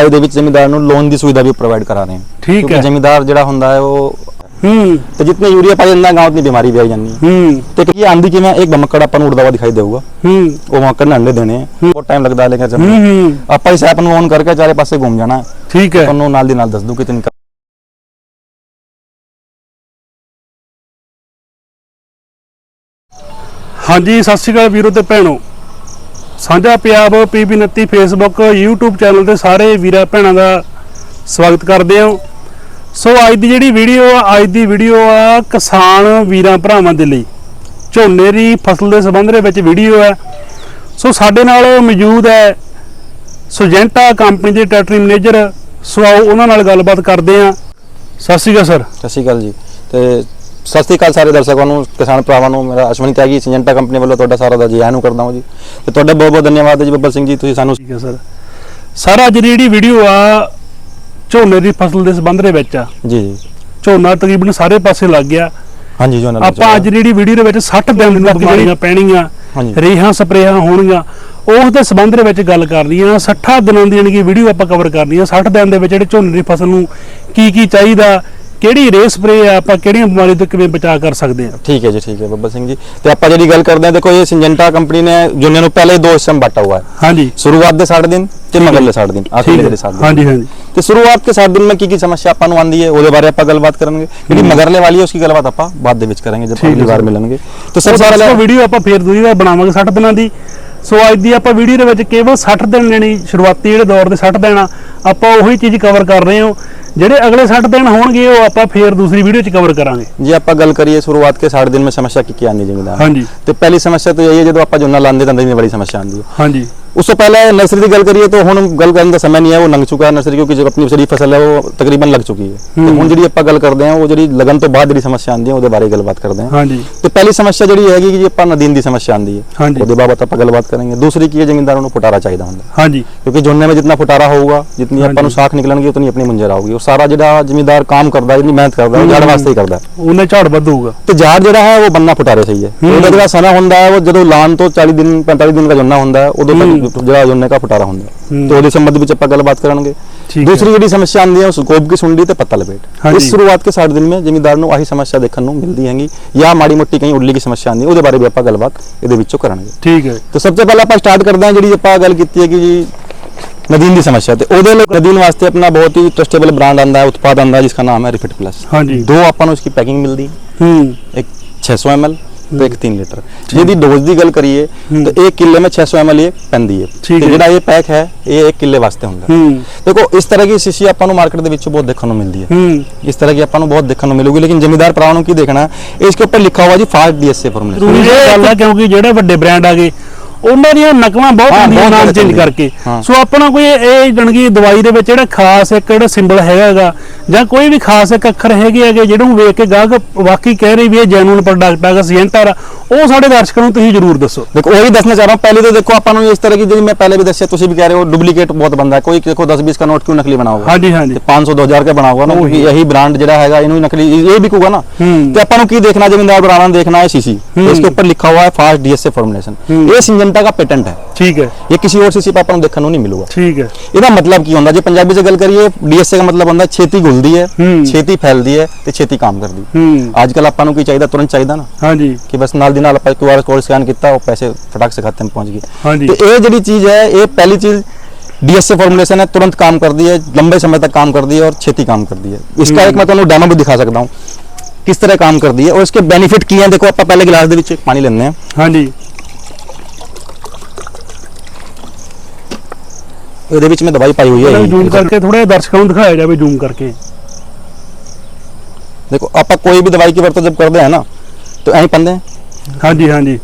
ਇਹਦੇ ਵਿੱਚ ਜ਼ਿਮੀਂਦਾਰ ਨੂੰ ਲੋਨ ਦੀ ਸੁਵਿਧਾ ਵੀ ਪ੍ਰੋਵਾਈਡ ਕਰਾ ਰਹੇ ਹਾਂ। ਠੀਕ ਹੈ। ਜ਼ਿਮੀਂਦਾਰ ਜਿਹੜਾ ਹੁੰਦਾ ਹੈ ਉਹ तो जितने यूरिया पाई जाता गाँव उतनी बीमारी भी आई जानी है। तो ये आंधी की में एक बमकड़ अपन उड़दा हुआ दिखाई देगा, वो मक्कड़ ने अंडे देने बहुत टाइम लगता है, लेकिन आप इसे अपन ऑन करके चारे पासे घूम जाना है। ठीक है, अपन नाल दी नाल दस दूं कितनी। हाँ जी, सत श्री अकाल वीरों ते भैणों, साझा Punjab PB 29 Facebook YouTube channel ते सारे वीरा भैणों का स्वागत करते हो। सो अज की जी वीडियो आ किसान वीरां भरावां दे लई झोने की फसल के संबंध में वीडियो है। सो साडे नाल मौजूद है सुजेंटा कंपनी के ट्रैक्टर मैनेजर। सो आओ उन्हां नाल गलबात करते हैं। सत श्री अकाल सर। सत श्री अकाल जी। तो सत श्री अकाल सारे दर्शकों को, किसान भरावां मेरा अश्विनी त्यागी सुजेंटा कंपनी वालों तुहाडा सारा दा जी आनू करदा हूं जी। तो तुहाडा बहुत बहुत धन्यवाद है जी बब्बर सिंह जी, तुसीं सानू। ठीक है सर। सारा अज दी वीडियो आ झोने की फसल के संबंध में जी। झोना तकरीबन सारे पासे लग गया। हाँ जी, झोना आप अज जी वीडियो 60 दिन बीमारियां पैणियां, रेहां स्प्रेहां होणगियां, उस संबंध में गल करनी है। 60 दिनों की वीडियो आप कवर करनी है। 60 दिन के झोने की फसल नूं की चाहिए, किहड़ी रे स्प्रे आप किहड़ियां बीमारियों तो किवें बचा कर सकते हैं। ठीक है जी, ठीक है बब्बर सिंह जी। तो आप जी गल करते हैं, देखो ये सिंजेंटा कंपनी ने झोने नूं पहले 2 हिस्से में बांटा हुआ है। हाँ जी, शुरुआत के 60 दिन ते मगरले 60 दिन, आखिरी के 60 दिन। हाँ जी, हाँ जी। तो शुरुआत के 60 दिन में की समस्या आपां नूं आंदी है उसदे बारे आपां गलबात करांगे। जेहड़ी मगरले वाली है उसकी गलबात आपां बाद दे विच करांगे जब अगली बार मिलणगे। तो सबसे पहले वीडियो आपां फेर दूजी बार बनावांगे 60 दिनां दी। सो अज की आप वीडियो के केवल 60 दिन यानी शुरुआती जो दौर के 60 दिन आप वही चीज़ कवर कर रहे हो। ਜਿਹੜੇ अगले 60 दिन होंगे वो आप फिर दूसरी वीडियो च कवर करांगे जी। आप गल करिए शुरुआत के 60 दिन में समस्या की आती है। हाँ जी। तो पहली समस्या तो यही है जो आप झोना लाते तो बड़ी समस्या आती है। हाँ जी। उससे पहले नर्सरी की गल करिए तो हुण गल करने का समय नहीं है, वो लंघ चुका है नर्सरी, क्योंकि जो अपनी सारी फसल है वो तकरीबन लग चुकी है। तो हुण जिहड़ी आपां गल करते हैं वो जिहड़ी लगन तो बाद जिहड़ी समस्या आती है उसदे बारे गलबात करते हैं। हाँ जी। तो पहली समस्या जिहड़ी हैगी कि आपां नदीन की समस्या आती है। हाँ जी। उसदे बाबत आपां गलबात करेंगे। दूसरी की है जमींदारों को फुटारा चाहिए होंदा। हाँ जी। क्योंकि झोने में जितना फुटारा होगा, जितनी आपां नूं साख निकलणगी उतनी अपनी मुंजर आऊगी। और सारा जिहड़ा जमींदार काम करदा है, जितनी मेहनत करदा है, झाड़ वास्ते ही करदा है, उन्हें झाड़ वध होगा। तो झाड़ जिहड़ा है वो बनना फुटारे सही है। ਉਹਦਾ ਜਿਹੜਾ ਸਮਾਂ ਹੁੰਦਾ ਹੈ ਉਹ ਜਦੋਂ ਲਾਣ ਤੋਂ 40 ਦਿਨ 45 ਦਿਨ ਦਾ ਜੋਨਾ ਹੁੰਦਾ ਹੈ, ਉਦੋਂ ਤੱਕ ਜਿਹੜਾ ਜੋਨੇ ਦਾ ਫੁਟਾਰਾ ਹੁੰਦਾ ਹੈ। तो ਉਹਦੇ ਸੰਬੰਧ ਵਿੱਚ ਆਪਾਂ ਗੱਲਬਾਤ ਕਰਾਂਗੇ। दूसरी ਜਿਹੜੀ समस्या आती है उस गोब की सुंडी ते पत्ता लपेट। इस शुरुआत के 60 दिन में जमींदार ਨੂੰ ਆਹੀ समस्या देखने ਨੂੰ मिलती हैगी, या माड़ी मोटी कहीं उल्ली की समस्या आती है, ਉਹਦੇ ਬਾਰੇ भी ਆਪਾਂ ਗੱਲਬਾत ਇਹਦੇ ਵਿੱਚੋਂ ਕਰਾਂਗੇ। ठीक है। तो सबसे पहले ਆਪਾਂ स्टार्ट करते हैं ਜਿਹੜੀ ਆਪਾਂ ਗੱਲ ਕੀਤੀ ਹੈ कि जी नदीन की समस्या। तो ਉਹਦੇ ਲਈ नदीन वास्ते अपना बहुत ही ट्रस्टेबल ब्रांड आता है, उत्पाद आता है जिसका नाम है रिफिट प्लस। हाँ जी। 2 अपन उसकी पैकिंग मिलती है, एक 600 ml तो एक 3 लीटर। यदि डोज की गल करिए तो 1 किले में 600 ml ये पैंदी है। तो जिहड़ा ये पैक है ये 1 किले वास्ते हुंदा है। देखो इस तरह की शीशी आपां नूं मार्केट दे विच बहुत देखने को मिलती है। इस तरह की आपां नूं बहुत देखने को मिलेगी, लेकिन जमींदार भरावां नूं की देखना है, इसके ऊपर लिखा हुआ जी फास्ट DSA फॉर्मूला। क्योंकि जेहड़े वड्डे ब्रांड आ गए ਉਹਨਾਂ ਦੀਆਂ ਨਕਲਾਂ ਬਹੁਤ ਹੁੰਦੀਆਂ ਨਾਮ ਚੇਂਜ ਕਰਕੇ। ਸੋ ਆਪਣਾ ਕੋਈ ਇਹ ਜਣਗੀ ਦਵਾਈ ਦੇ ਵਿੱਚ ਜਿਹੜਾ ਖਾਸ ਇੱਕ ਜਿਹੜਾ ਸਿੰਬਲ ਹੈਗਾ ਜਾਂ ਕੋਈ ਵੀ ਖਾਸ ਇੱਕ ਅੱਖਰ ਹੈਗੇ ਜਿਹਨੂੰ ਵੇਖ ਕੇ ਗਾਹਕ ਵਾਕਈ ਕਹਿ ਰਹੀ ਵੀ ਇਹ ਜੈਨੂਇਨ ਪ੍ਰੋਡਕਟ ਹੈਗਾ ਸਿਜੈਂਟਾ ਦਾ, ਉਹ ਸਾਡੇ ਦਰਸ਼ਕਾਂ ਨੂੰ ਤੁਸੀਂ ਜ਼ਰੂਰ ਦੱਸੋ। देखो वही दसना चाह रहा हूँ। पहले तो देखो अपन इस तरह की जो मैं पहले भी दसिया, तुम भी कह रहे हो डुप्लीकेट बहुत बनता है। कोई देखो 10-20 का नोट क्यों नकली बना होगा। हाँ जी, हाँ जी। 500-2000 का बना होगा ना, यही ब्रांड जो है इन्होंने नकली ये बिकूगा ना। तो अपन की देखना जमींदार बनाना देखना है शीशी, इसके ऊपर लिखा हुआ है फास्ट DSA फॉर्मुलेशन। ये सिंजेंटा का पेटेंट है। ठीक है। ये किसी और शीशी पर अपन देखने नहीं मिलेगा। ठीक है। इसका मतलब की होता है, पंजाबी से गल करिए DSA का मतलब होता है छेती घुलती है, छेती फैलती है ते छेती काम करती। आजकल अपन को की चाहिए, तुरंत चाहिए ना। हाँ जी। कि बस नाल दी नाल अपन QR कोड स्कैन किया और पैसे फटाक से खाते में पहुंच गए। हाँ जी। तो ये जी चीज है, ये पहली चीज DSA फॉर्मुलेशन है, तुरंत काम करती है, लंबे समय तक काम करती है और छेती काम करती है। इसका एक मैं तुहानू डेमो भी दिखा सकता हूँ किस तरह काम करती है और इसके बेनिफिट की हैं। देखो आप पहले गिलास दे विच पानी लेने हैं। हाँ जी। ਇਹਦੇ ਵਿੱਚ ਮੈਂ दवाई पाई हुई है, जूम करके थोड़ा दर्शकों को दिखाया जाए जूम करके। देखो आप कोई भी दवाई की वरतों जब करते हैं ना तो ऐ पाते हैं। हाँ जी, हाँ जी।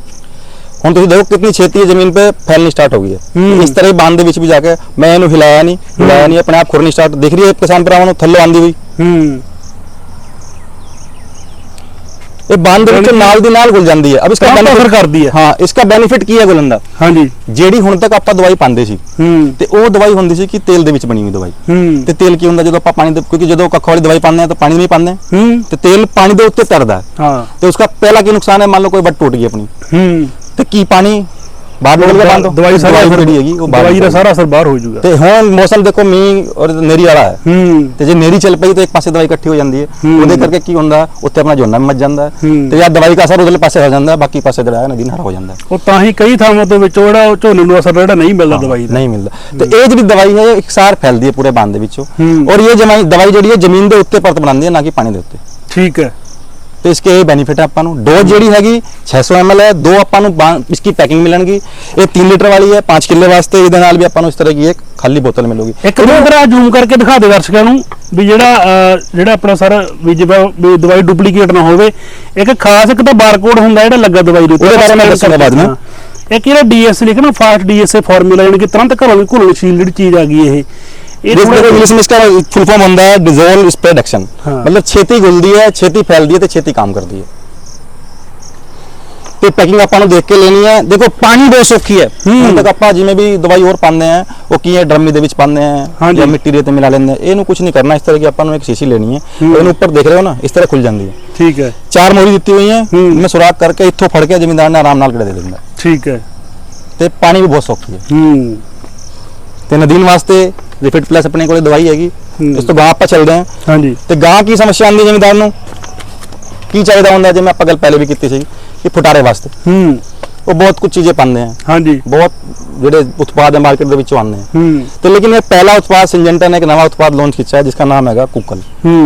हम तुम देखो कितनी छेती है जमीन पे फैलनी स्टार्ट हो गई है। इस तरह बांध दे विच भी जाके मैं इन्हें हिलाया नहीं अपने आप खुरनी स्टार्ट दिख रही है किसान भरावां नूं थल्लों आंदी हुई। ये बांध दे नाल दी नाल घुल जाती है। अब इसका बेनिफिट करती है। हाँ, इसका बेनिफिट की है गुलन दा। हाँ जी। जेडी हुण तक आपां दवाई पांदे सी ते ओ दवाई हुंदी सी कि तेल दे विच बनी हुई दवाई। ते तेल की हुंदा जदों आपां पानी दे, क्योंकि जदों कख वाली दवाई पांदे हैं तो पानी नहीं पांदे ते तेल पानी दे उत्ते तरदा है। हाँ। ते उसका पहला की नुकसान है, मान लो कोई बट टूट गई अपनी ते की पानी ਬਾਹਰ ਨਿਕਲ ਕੇ ਬੰਦ ਦਵਾਈ ਸਾਰੀ ਜਿਹੜੀ ਹੈਗੀ ਉਹ ਦਵਾਈ ਦਾ ਸਾਰਾ ਅਸਰ ਬਾਹਰ ਹੋ ਜਾਊਗਾ। ਤੇ ਹੁਣ ਮੌਸਮ ਦੇਖੋ ਮੀਂਹ ਔਰ ਨੇਰੀ ਵਾਲਾ ਹੈ ਤੇ ਜੇ ਨੇਰੀ ਚੱਲ ਪਈ ਤਾਂ ਇੱਕ ਪਾਸੇ ਦਵਾਈ ਇਕੱਠੀ ਹੋ ਜਾਂਦੀ ਹੈ, ਉਹਦੇ ਕਰਕੇ ਕੀ ਹੁੰਦਾ ਉੱਥੇ ਆਪਣਾ ਝੋਨਾ ਮੱਚ ਜਾਂਦਾ ਤੇ ਜਾਂ ਦਵਾਈ ਦਾ ਅਸਰ ਉਧਰਲੇ ਪਾਸੇ ਹੋ ਜਾਂਦਾ, ਬਾਕੀ ਪਾਸੇ ਜਿਹੜਾ ਹੈ ਨਦੀ ਨਾਰਾ ਹੋ ਜਾਂਦਾ। ਉਹ ਤਾਂ ਹੀ ਕਈ ਥਾਵਾਂ ਤੋਂ ਵਿੱਚੋਂ ਜਿਹੜਾ ਝੋਨੇ ਨੂੰ ਅਸਰ ਜਿਹੜਾ ਨਹੀਂ ਮਿਲਦਾ ਦਵਾਈ ਦਾ ਨਹੀਂ ਮਿਲਦਾ। ਤੇ ਇਹ ਜਿਹੜੀ ਦਵਾਈ ਹੈ ਇਕਸਾਰ ਫੈਲਦੀ ਹੈ ਪੂਰੇ ਬਾਂਧ ਦੇ ਵਿੱਚੋਂ ਔਰ ਇਹ ਦਵਾਈ ਜਿਹੜੀ ਹੈ ਜ਼ਮੀਨ ਦੇ ਉੱਤੇ ਪਰਤ ਬਣਾਉਂਦੀ ਹੈ, ਨਾ ਕਿ ਪਾਣੀ ਦੇ ਉੱਤੇ। ਠੀਕ ਹੈ। ਤੇ इसके ये बेनिफिट है ਆਪਾਂ ਨੂੰ। डोज ਜਿਹੜੀ ਹੈਗੀ 600 ml ਹੈ, ਦੋ ਆਪਾਂ ਨੂੰ इसकी पैकिंग मिलेगी। ये 3 लीटर वाली है 5 किलो वास्ते, ਇਹਦੇ ਨਾਲ ਵੀ ਆਪਾਂ ਨੂੰ ਇਸ ਤਰ੍ਹਾਂ की एक खाली बोतल मिलेगी। ਇੱਕ ਦੂਸਰਾ ਜ਼ੂਮ ਕਰਕੇ ਦਿਖਾ ਦੇ ਦਰਸ਼ਕਾਂ ਨੂੰ ਵੀ ਜਿਹੜਾ ਆਪਣਾ ਸਾਰਾ ਵੀ ਦਵਾਈ ਡੁਪਲੀਕੇਟ ਨਾ ਹੋਵੇ। ਇੱਕ ਖਾਸ ਇੱਕ ਤਾਂ ਬਾਰਕੋਡ ਹੁੰਦਾ ਜਿਹੜਾ ਲੱਗਾ ਦਵਾਈ ਦੇ ਉੱਤੇ, ਉਹਦੇ ਬਾਰੇ ਮੈਂ ਦੱਸਾਂਗਾ ਬਾਅਦ ਵਿੱਚ। ਇੱਕ ਜਿਹੜਾ ਡੀਐਸ ਲਿਖਣਾ ਫਾਸਟ ਡੀਐਸਏ ਫਾਰਮੂਲਾ, ਯਾਨੀ ਕਿ ਤੁਰੰਤ ਘੁਲਣਸ਼ੀਲ ਜਿਹੜੀ ਚੀਜ਼ ਆ ਗਈ ਇਹ इंग्लिश में इसका फुल फॉर्म होता है डिसॉल्व स्प्रेड एक्शन। मतलब छेती घुलदी है, छेती फैलदी है ते छेती काम करदी है। ਤੇ ਪੈਕਿੰਗ ਆਪਾਂ ਨੂੰ ਦੇਖ ਕੇ ਲੈਣੀ ਹੈ। ਦੇਖੋ ਪਾਣੀ ਬਹੁਤ ਸੌਖੀ ਹੈ। ਹੁਣ ਤੱਕ ਆਪਾਂ ਜਿਵੇਂ ਵੀ ਦਵਾਈ ਹੋਰ ਪਾਉਂਦੇ ਆ ਉਹ ਕੀ ਹੈ ਡਰਮੀ ਦੇ ਵਿੱਚ ਪਾਉਂਦੇ ਆ ਜਾਂ ਮਿੱਟੀ ਦੇ ਤੇ ਮਿਲਾ ਲੈਂਦੇ ਆ। ਇਹਨੂੰ ਕੁਝ ਨਹੀਂ ਕਰਨਾ। ਇਸ ਤਰ੍ਹਾਂ की ਆਪਾਂ ਨੂੰ ਇੱਕ ਸ਼ੀਸ਼ੀ ਲੈਣੀ ਹੈ, ਇਹਨੂੰ ਉੱਪਰ ਦੇਖ ਰਹੇ ਹੋ ਨਾ, ਇਸ ਤਰ੍ਹਾਂ ਖੁੱਲ ਜਾਂਦੀ ਹੈ। ਠੀਕ ਹੈ। 4 ਮੋਰੀ ਦਿੱਤੀ ਹੋਈ ਹੈ, ਮੈਂ ਸੁਰਾਖ ਕਰਕੇ ਇੱਥੋਂ ਫੜ ਕੇ ਜ਼ਿਮੀਂਦਾਰ ਨੇ ਆਰਾਮ ਨਾਲ ਗੜੇ ਦੇ ਦਿੰਦਾ। ਠੀਕ ਹੈ। ਤੇ ਪਾਣੀ ਵੀ ਬਹੁਤ ਸੌਖੀ ਹੈ। ਤੇ ਨਦੀਨ ਵਾਸਤੇ ਰਿਫਿਟ ਪਲੱਸ ਆਪਣੇ ਕੋਲੇ ਦਵਾਈ ਹੈਗੀ। ਇਸ ਤੋਂ ਗਾਂ ਆਪਾਂ ਚੱਲਦੇ ਹਾਂ। ਹਾਂਜੀ। ਤੇ ਗਾਂ ਕੀ ਸਮੱਸਿਆ ਆਉਂਦੀ ਜ਼ਿਮੀਂਦਾਰ ਨੂੰ, ਕੀ ਚਾਹੀਦਾ ਹੁੰਦਾ, ਜਿਵੇਂ ਆਪਾਂ ਗੱਲ ਪਹਿਲੇ ਵੀ ਕੀਤੀ ਸੀ ਕਿ ਫੁਟਾਰੇ ਵਾਸਤੇ ਉਹ ਬਹੁਤ ਕੁਝ ਚੀजें ਪਾਉਂਦੇ ਆ। ਹਾਂਜੀ। ਬਹੁਤ ਜਿਹੜੇ ਉਤਪਾਦ ਹੈ ਮਾਰਕੀਟ ਦੇ ਵਿੱਚੋਂ ਆਉਂਦੇ ਆ। ਤੇ ਲੇਕਿਨ ਇਹ ਪਹਿਲਾ ਉਤਪਾਦ ਸਿੰਜੈਂਟਾ ਨੇ ਇੱਕ ਨਵਾਂ ਉਤਪਾਦ ਲਾਂਚ ਕੀਤਾ ਹੈ ਜਿसका नाम है कुकल।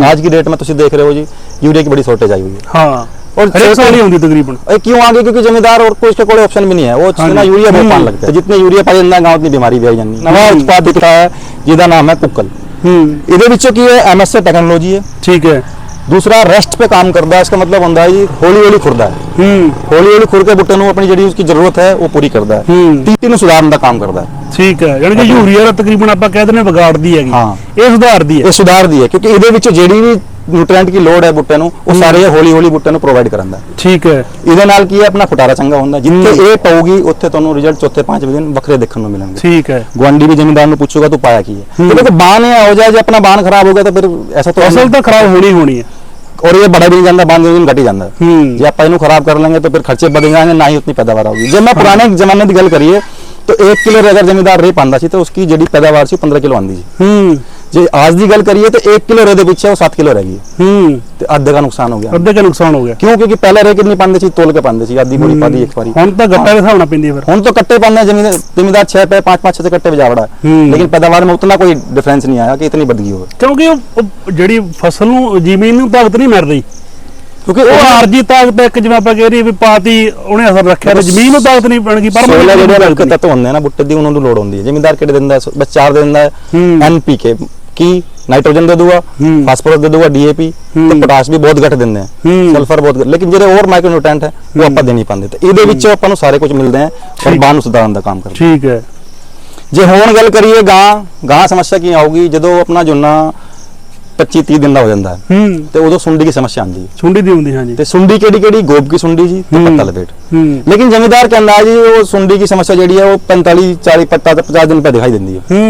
आज की डेट में ਤੁਸੀਂ ਦੇਖ ਰਹੇ ਹੋ ਜੀ यूरिया की बड़ी शॉर्टेज आई हुई है। हाँ। और हर साल ही होती है तकरीबन। क्यों आगे, क्योंकि जमींदार और कोई इसका कोई ऑप्शन भी नहीं है। वो ना यूरिया बहुत पान लगता है, जितने यूरिया पाया ਜਾਂਦਾ गांव उतनी बीमारी भी आई जाती है। नवा उत्पाद दिख रहा है जिसका नाम है कुकल। ਇਹਦੇ ਵਿੱਚੋਂ ਕੀ ਹੈ एमएसए टेक्नोलॉजी है। ठीक है। दूसरा रेस्ट पे काम करता है। इसका मतलब होता है जी हौली हौली खुरदा है। हौली हौली खुर के बूटे ਨੂੰ अपनी ਜਿਹੜੀ उसकी जरूरत है वो पूरी करता है। तीती ਨੂੰ ਸੁਧਾਰਨ ਦਾ ਕੰਮ ਕਰਦਾ ਹੈ। ਠੀਕ ਹੈ। ਯਾਨੀ ਕਿ ਯੂਰੀਆ ਦਾ ਤਕਰੀਬਨ ਆਪਾਂ ਕਹਿ ਦਿੰਦੇ ਵਿਗਾੜਦੀ ਹੈਗੀ, ਇਹ ਸੁਧਾਰਦੀ ਹੈ। ਇਹ ਸੁਧਾਰਦੀ ਹੈ ਕਿਉਂਕਿ ਇਹਦੇ ਵਿੱਚ ਜਿਹੜੀ ਵੀ ਨਿਊਟ੍ਰੀਐਂਟ ਦੀ ਲੋੜ ਹੈ ਬੂਟੇ ਨੂੰ ਉਹ ਸਾਰੇ ਹੌਲੀ ਹੌਲੀ ਬੂਟੇ ਨੂੰ ਪ੍ਰੋਵਾਈਡ ਕਰਾਂਦਾ। ਠੀਕ ਹੈ। ਇਹਦੇ ਨਾਲ ਕੀ ਹੈ ਆਪਣਾ ਫੁਟਾਰਾ ਚੰਗਾ ਹੁੰਦਾ। ਜਿੱਥੇ ਇਹ ਪਾਉਗੀ ਉੱਥੇ ਤੁਹਾਨੂੰ ਰਿਜ਼ਲਟ ਚੌਥੇ 5ਵੇਂ ਦਿਨ ਵੱਖਰੇ ਦੇਖਣ ਨੂੰ ਮਿਲਣਗੇ। ਠੀਕ ਹੈ। ਗਵਾਂਡੀ ਵੀ ਜ਼ਿਮੀਂਦਾਰ ਨੂੰ ਪੁੱਛੂਗਾ ਤੂੰ ਪਾਇਆ ਕੀ ਹੈ। ਕਿਉਂਕਿ ਬਾਣ ਇਹ ਹੋ ਜਾਏ ਜੇ ਆਪਣਾ ਬਾਣ ਖਰਾਬ ਹੋ ਗਿਆ ਤਾਂ ਫਿਰ ਐਸਾ ਤਾਂ ਅਸਲ ਤਾਂ ਖਰਾਬ ਹੋਣੀ ਹੈ। और ये बड़ा भी नहीं जाता, बांध दिन घट ही जाता है। जे आप इनू खराब कर लेंगे तो फिर खर्चे बढ़ेंगे, ना ही उतनी पैदावार होगी। जब मैं पुराने जमाने की गल करिए तो 1 किलो अगर जमींदार रे पांदा सी तो उसकी जी पैदावार सी 15 किलो आंदी सी। जे आज की गल करिए तो 1 किलो रे दे पीछे वो 7 किलो रह गई। तो आधे का नुकसान हो गया। आधे का नुकसान हो गया। क्यों? क्योंकि पहले रे कितनी पांदे सी, तोल के पांदे सी, आधी बोरी पादी एक बारी। हुन तो गट्टा के हिसाब नाल पैंदी है। फिर हुन तो कट्टे पांदे जमींदार 6 पे 5-5 6 कट्टे बजा बड़ा। लेकिन पैदावार में उतना कोई डिफरेंस नहीं आया कि इतनी बढ़ गई हो, क्योंकि जेडी फसल नु जमीन नु ताकत नहीं मिल रही। क्योंकि वो आरजी ताकत एक जिवें ਆਪਾਂ ਕਹਿ ਰਹੀ ਵੀ ਪਾਤੀ ਉਹਨੇ ਅਸਰ ਰੱਖਿਆ ਤੇ ਜ਼ਮੀਨ ਨੂੰ ਤਾਕਤ ਨਹੀਂ ਬਣ ਗਈ। ਪਰ ਸੋਲਾ ਜਿਹੜੇ ਰਕਤ ਤੱਤ ਹੁੰਦੇ ਆ ਨਾ ਬੁੱਟੇ ਦੀ ਉਹਨਾਂ ਨੂੰ ਲੋੜ ਹੁੰਦੀ ਹੈ। ਜ਼ਿਮੀਂਦਾਰ ਕਿਹੜੇ ਦਿੰਦਾ ਬਸ 4 ਦੇ ਦਿੰਦਾ ਹੈ। ਐਨਪੀਕੇ ਕੀ ਨਾਈਟ੍ਰੋਜਨ ਦੇ ਦੂਗਾ, ਫਾਸਫੋਰਸ ਦੇ ਦੂਗਾ, ਡੀਏਪੀ ਤੇ ਪੋਟਾਸ਼ ਵੀ ਬਹੁਤ ਘੱਟ ਦਿੰਦੇ ਆ, ਸਲਫਰ ਬਹੁਤ। ਲੇਕਿਨ ਜਿਹੜੇ ਹੋਰ ਮਾਈਕਰੋ ਨਿਊਟ੍ਰੀਐਂਟ ਹੈ ਉਹ ਆਪਾਂ ਦੇ ਨਹੀਂ ਪਾਉਂਦੇ। ਤੇ ਇਹਦੇ ਵਿੱਚ ਆਪਾਂ ਨੂੰ ਸਾਰੇ ਕੁਝ ਮਿਲਦੇ ਆ ਔਰ ਬਾਣ ਨੂੰ ਸੁਧਾਰਨ ਦਾ ਕੰਮ ਕਰਦੇ। ਠੀਕ ਹੈ। ਜੇ ਹੁਣ ਗੱਲ ਕਰੀਏ ਗਾਂ ਸਮੱਸਿਆ ਕੀ ਆਊਗੀ ਜਦੋਂ ਆਪਣਾ ਝੋਨਾ 25-30 दिन का हो जाता है तो उदो सुंडी की समस्या आती है। सुंडी दी होंदी, हां जी। ते सुंडी केड़ी गोब की सुंडी जी ते पत्ता लपेट। लेकिन जमींदार कहंदा जी वो सुंडी की समस्या जेड़ी है वो 45-40 पत्ता ते 50 दिन पे दिखाई देंदी है।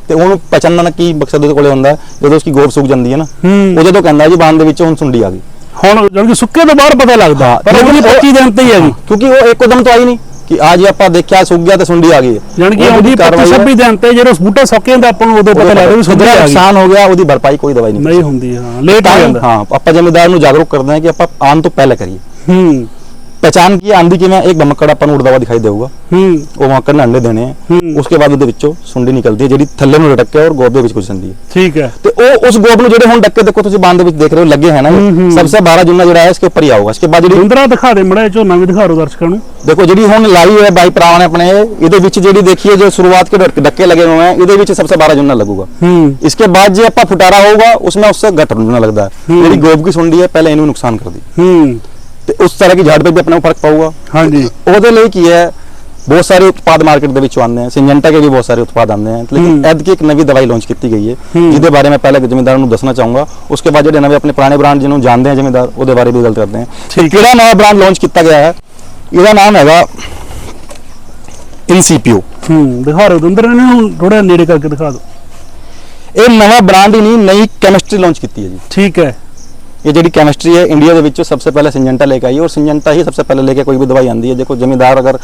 ते ਉਹਨੂੰ ਪਛਾਣਨ ਦਾ ਕੀ ਮਕਸਦ ਉਹਦੇ ਕੋਲੇ ਹੁੰਦਾ ਜਦੋਂ ਉਸकी ਗੋਬ ਸੁੱਕ ਜਾਂਦੀ ਹੈ ਨਾ ਉਹ ਜਦੋਂ ਕਹਿੰਦਾ ਜੀ ਬਾਣ ਦੇ ਵਿੱਚ ਹੁਣ ਸੁੰਡੀ ਆ ਗਈ। ਹੁਣ ਜਦ ਕਿ ਸੁੱਕੇ ਤੋਂ ਬਾਅਦ ਪਤਾ ਲੱਗਦਾ ਪਰ ਉਹ 25 ਦਿਨ ਤੇ ਹੀ ਹੈਗੀ ਕਿਉਂਕਿ ਉਹ ਇੱਕਦਮ ਤਾਂ ਆਈ ਨਹੀਂ ਕਿ ਅੱਜ ਆਪਾਂ ਦੇਖਿਆ ਸੁੱਕ ਗਿਆ ਤੇ ਸੁੰਡੀ ਆ ਗਈ। ਯਾਨੀ ਕਿ ਉਹਦੀ 25-26 ਦਿਨ ਤੇ ਜਦੋਂ ਬੂਟਾ ਸੁੱਕ ਜਾਂਦਾ ਆਪਾਂ ਨੂੰ ਉਦੋਂ ਪਤਾ ਲੱਗਦਾ ਵੀ ਸੁੰਡੀ ਆ ਗਈ। ਨੁਕਸਾਨ ਹੋ ਗਿਆ, ਉਹਦੀ ਭਰਪਾਈ ਕੋਈ ਦਵਾਈ ਨਹੀਂ ਹੁੰਦੀ। ਹਾਂ, ਲੇਟ ਹੋ ਜਾਂਦਾ। ਹਾਂ, ਆਪਾਂ ਜ਼ਿੰਮੇਦਾਰ ਨੂੰ ਜਾਗਰੂਕ ਕਰਦੇ ਹਾਂ ਕਿ ਆਪਾਂ ਆਉਣ ਤੋਂ ਪਹਿਲੇ ਕਰੀਏ। पहचान की आंधी की मैं एक बमक्कड़ अपन उड़दा हुआ दिखाई देगा। वो मक्कड़ ने अंडे देने हैं, उसके बाद ਉਹਦੇ ਵਿੱਚੋਂ ਸੁੰਡੀ ਨਿਕਲਦੀ ਹੈ ਜਿਹੜੀ ਥੱਲੇ ਨੂੰ ਲਟਕ ਕੇ ਔਰ ਗੋਬ ਦੇ ਵਿੱਚ ਘੁਸ ਜਾਂਦੀ ਹੈ। ਠੀਕ ਹੈ। ਤੇ ਉਹ ਉਸ ਗੋਬ ਨੂੰ ਜਿਹੜੇ ਹੁਣ ਡੱਕੇ ਦੇਖੋ ਤੁਸੀਂ ਬਾਂਧ ਦੇ ਵਿੱਚ ਦੇਖ ਰਹੇ ਹੋ ਲੱਗੇ ਹੈ ਨਾ, सबसे 12 ਜੁਨਾ ਜਿਹੜਾ ਹੈ इसके ऊपर ही आऊगा। इसके बाद ਜਿਹੜੀ ਇੰਦਰਾ ਦਿਖਾ ਦੇ ਮੜਾ ਝੋਨਾ ਵੀ ਦਿਖਾ ਰੋ ਦਰਸ਼ਕਾਂ ਨੂੰ। ਦੇਖੋ ਜਿਹੜੀ ਹੁਣ ਲਾਈ ਹੈ ਬਾਈ ਭਰਾਵਾਂ ਨੇ ਆਪਣੇ ਇਹਦੇ ਵਿੱਚ ਜਿਹੜੀ ਦੇਖੀਏ ਜੋ शुरुआत के ਡੱਕੇ लगे हुए हैं ਇਹਦੇ ਵਿੱਚ सबसे 12 ਜੁਨਾ लगूगा। इसके बाद जो ਆਪਾਂ फुटारा होगा उसमें उससे घट जूना लगता है। ਜਿਹੜੀ ਗੋਬ की सुंडी है पहले ਇਹਨੂੰ नुकसान कर दी ਤੇ ਉਸ ਤਰ੍ਹਾਂ ਦੀ ਝਾੜ पे भी अपने फर्क पाऊगा। ਹਾਂਜੀ। ਉਹਦੇ ਲਈ ਕੀ ਹੈ बहुत सारे उत्पाद मार्केट ਦੇ ਵਿੱਚ ਆਉਂਦੇ हैं, सिंजेंटा के भी बहुत सारे उत्पाद आते हैं। लेकिन ऐद की एक नवी दवाई लॉन्च की गई है जिसके बारे में पहले जमींदार ਨੂੰ ਦੱਸਣਾ ਚਾਹੂੰਗਾ। उसके बाद ਜਿਹੜੇ ਨਵੇਂ ਆਪਣੇ ਪੁਰਾਣੇ ਬ੍ਰਾਂਡ ਜਿਹਨੂੰ ਜਾਣਦੇ हैं जमींदार ਉਹਦੇ ਬਾਰੇ ਵੀ ਗੱਲ ਕਰਦੇ हैं। ਕਿਹੜਾ ਨਵਾਂ ਬ੍ਰਾਂਡ ਲਾਂਚ ਕੀਤਾ ਗਿਆ ਹੈ ਇਹਦਾ ਨਾਮ ਹੈਗਾ ਇਨਸੀਪੀਓ। ਦਿਖਾ ਰਹੇ ਹੋ ਅੰਦਰ ਨੇ ਹੁਣ ਥੋੜਾ ਨੇੜੇ ਕਰਕੇ ਦਿਖਾ ਦਿਓ। ਇਹ ਨਵਾਂ ਬ੍ਰਾਂਡ ਹੀ ਨਹੀਂ ਨਈ ਕੈਮਿਸਟਰੀ ਲਾਂਚ ਕੀਤੀ ਹੈ ਜੀ। ठीक है। ये जी केमिस्ट्री है इंडिया के सबसे पहले सिंजेंटा लेके आई और सिंजेंटा ही सबसे पहले लेके कोई भी दवाई आती है। देखो जमींदार अगर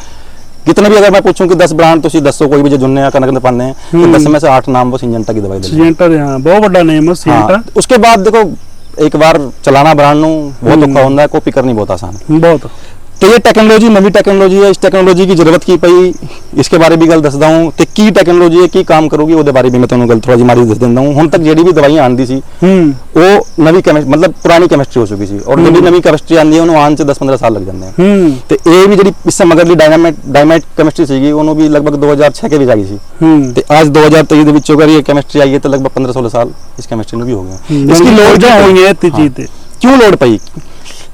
कितने भी अगर मैं पूछूं कि 10 ब्रांड ਤੁਸੀਂ ਦੱਸੋ ਕੋਈ ਵੀ ਜੋ जुन्ने कनक ਦੇ पाने हैं तो 10 में से 8 नाम वो सिंजेंटा की दवाई दे सिंजेंटा दे हां बहुत बड़ा नेम है सिंजेंटा। उसके बाद देखो एक बार चलाना ब्रांड ਨੂੰ बहुत ਔਖਾ ਹੁੰਦਾ है, कॉपी करनी बहुत आसान है बहुत। तो ये टेक्नोलॉजी नवी टेक्नोलॉजी है, इस टेक्नोलॉजी की जरूरत की पई इसके बारे भी गल दसदा हूं ते की टेक्नोलॉजी है की काम करोगी ਉਹਦੇ ਬਾਰੇ ਵੀ मैं ਤੁਹਾਨੂੰ गल थोड़ा जी मारी दस ਦਿੰਦਾ हूं। ਹੁਣ ਤੱਕ ਜਿਹੜੀ ਵੀ ਦਵਾਈਆਂ ਆਂਦੀ ਸੀ ਉਹ ਨਵੀਂ मतलब पुरानी केमिस्ट्री हो चुकी सी और ਜਿਹੜੀ ਨਵੀਂ केमिस्ट्री ਆਂਦੀ ਹੈ ਉਹਨੂੰ ਆਉਣ ਚ 10-15 ਸਾਲ ਲੱਗ ਜਾਂਦੇ ਆ ਤੇ ਇਹ ਵੀ ਜਿਹੜੀ ਇਸ ਮਗਰਲੀ ਡਾਇਨਾਮਾਈਟ केमिस्ट्री ਸੀਗੀ ਉਹਨੂੰ ਵੀ ਲਗਭਗ 2006 के ਵਿੱਚ ਆ ਗਈ ਸੀ ਤੇ ਅੱਜ 2023 ਦੇ ਵਿੱਚ ਅਗਰ ਇਹ केमिस्ट्री आई है तो लगभग 15-16 साल इस केमिस्ट्री में भी हो गए। इसकी लोड क्या हुई है चीज पे क्यों लोड पई,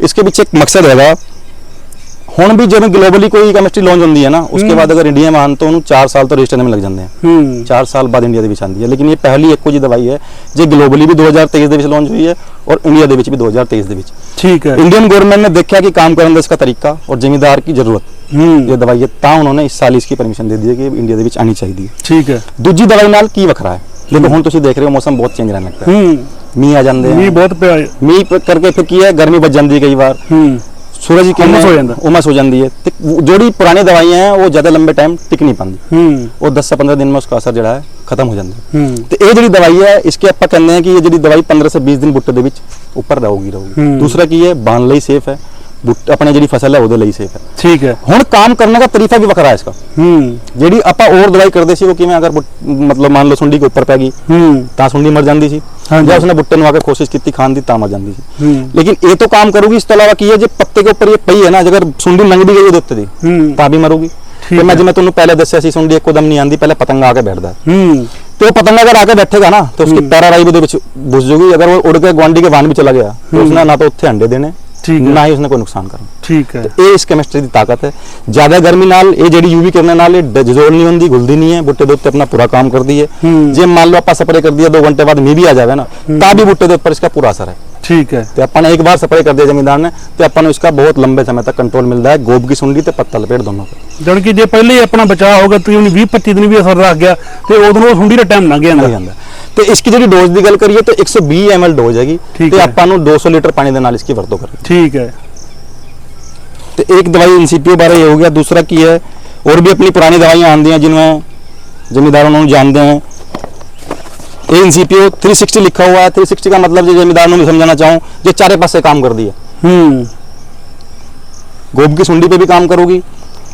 इसके पीछे एक मकसद हैगा। ਹੁਣ भी ਜਿਵੇਂ ਗਲੋਬਲੀ ਕੋਈ ਕੈਮਿਸਟਰੀ ਲਾਂਚ ਹੁੰਦੀ ਹੈ ਨਾ उसके बाद अगर इंडिया में आन तो ਉਹਨੂੰ 4 साल तो रजिस्टर में लग ਜਾਂਦੇ हैं 4 साल बाद इंडिया ਦੇ ਵਿੱਚ ਆਂਦੀ ਹੈ। लेकिन ये पहली ਇੱਕੋ ਜੀ ਦਵਾਈ ਹੈ ਜੇ ਗਲੋਬਲੀ ਵੀ 2023 ਦੇ ਵਿੱਚ ਲਾਂਚ ਹੋਈ ਹੈ और इंडिया ਦੇ ਵਿੱਚ भी 2023 ਦੇ ਵਿੱਚ। ठीक है। इंडियन गवर्नमेंट ने देखा कि काम करने का इसका तरीका और जिम्मेदार की जरूरत ये दवाई है ਤਾਂ उन्होंने इस साल इसकी परमिशन दे दी है कि इंडिया ਦੇ ਵਿੱਚ ਆਣੀ ਚਾਹੀਦੀ ਹੈ। ठीक है। ਦੂਜੀ ਦਵਾਈ ਨਾਲ ਕੀ ਵੱਖਰਾ ਹੈ देखो ਹੁਣ ਤੁਸੀਂ ਦੇਖ ਰਹੇ ਹੋ ਮੌਸਮ ਬਹੁਤ ਚੇਂਜ ਰਹਿਣ ਲੱਗਾ ਹੈ, ਮੀਂਹ ਆ ਜਾਂਦੇ ਮੀਂਹ ਬਹੁਤ ਪਿਆ, ਮੀਂਹ ਕਰਕੇ ਫਿਰ ਕੀ ਹੈ ਗਰਮੀ ਵੱਜ ਜਾਂਦੀ ਹੈ ਕਈ ਵਾਰ सूरज की किरणें उमस हो जाती है। जोड़ी पुरानी दवाइयां हैं वो ज्यादा लंबे टाइम टिक नहीं पाती, वो 10 से 15 दिन में उसका असर जो है खत्म हो जाता है। तो ये जी दवाई है इसके आप कहते हैं कि ये जी दवाई 15 से 20 दिन बुट्टे दे विच ऊपर रहोगी। दूसरा की है बाण लई सेफ है, अपने जी फसल है ਉਹਦੇ ਲਈ सेफ है। ठीक है। ਹੁਣ काम करने का तरीका भी ਵੱਖਰਾ है इसका। ਜਿਹੜੀ ਆਪਾਂ और दवाई करते सी वो किवें अगर मतलब मान लो सुंडी के ऊपर पै गई ਤਾਂ सुंडी मर जाती सी ਜਾਂ उसने बुट्टे ਨੂੰ आके कोशिश की खान दी ਤਾਂ मर जाती सी। लेकिन ये तो काम करूगी इस तो अलावा की है जो पत्ते के ऊपर ये पई है ना अगर सुंडी लंघ भी गई ਉਹਦੇ ਉੱਤੇ ਦੀ ਤਾਂ भी मरूगी। ਤੇ ਮੈਂ ਜਿਵੇਂ ਤੁਹਾਨੂੰ ਪਹਿਲੇ ਦੱਸਿਆ ਸੀ ਸੁੰਡੀ ਇੱਕੋ ਦਮ ਨਹੀਂ ਆਂਦੀ, ਪਹਿਲੇ ਪਤੰਗ ਆ ਕੇ ਬੈਠਦਾ तो वो पतंगा अगर आके बैठेगा ना तो उसकी पैराराइब ਦੇ ਵਿੱਚ घुस जाएगी। अगर वो उड़ के गुआंढी के वाहन भी चला गया तो उसने ना तो उत्थे अंडे देने ना ही उसने कोई नुकसान करना। ठीक है। ये इस केमिस्ट्री की ताकत है। ज्यादा गर्मी नाल ये जेडी यूवी करने नाल ये डिजोल्व नहीं होंदी, घुलदी नहीं है, बुट्टे दे उत्ते अपना पूरा काम करदी है। जे मान लो आप स्प्रे कर दिया 2 घंटे बाद मींह भी आ जावे ना ता भी बुट्टे दे ऊपर इसका पूरा असर है। ठीक है। तो अपन एक बार स्प्रे कर दिया जमींदार ने तो अपन इसका बहुत लंबे समय तक कंट्रोल मिलता है गोब की सुंडी ते पत्ता लपेट दोनों का। जण कि जे पहले ही अपना बचाव होगा तो 20-25 दिन भी असर रह गया तो उदों सुंडी का टाइम लग जाता। तो इसकी जी डोज की गल करिए तो 120 ml डोज हैगी ते आपां नूं 200 लीटर पानी दे नाल इसकी वरतों करनी। ठीक है। तो एक दवाई एनसीपीओ बारे ये हो गया। दूसरा की है और भी अपनी पुरानी दवाइयां आंदी हैं जिनमें जमींदार उन्होंने जानते हैं। ये एनसीपीओ 360 लिखा हुआ है। 360 का मतलब जो जमींदार ने समझाना चाहूँ जो चारे पास से काम कर दिया। गोब की सुंडी पे भी काम करोगी,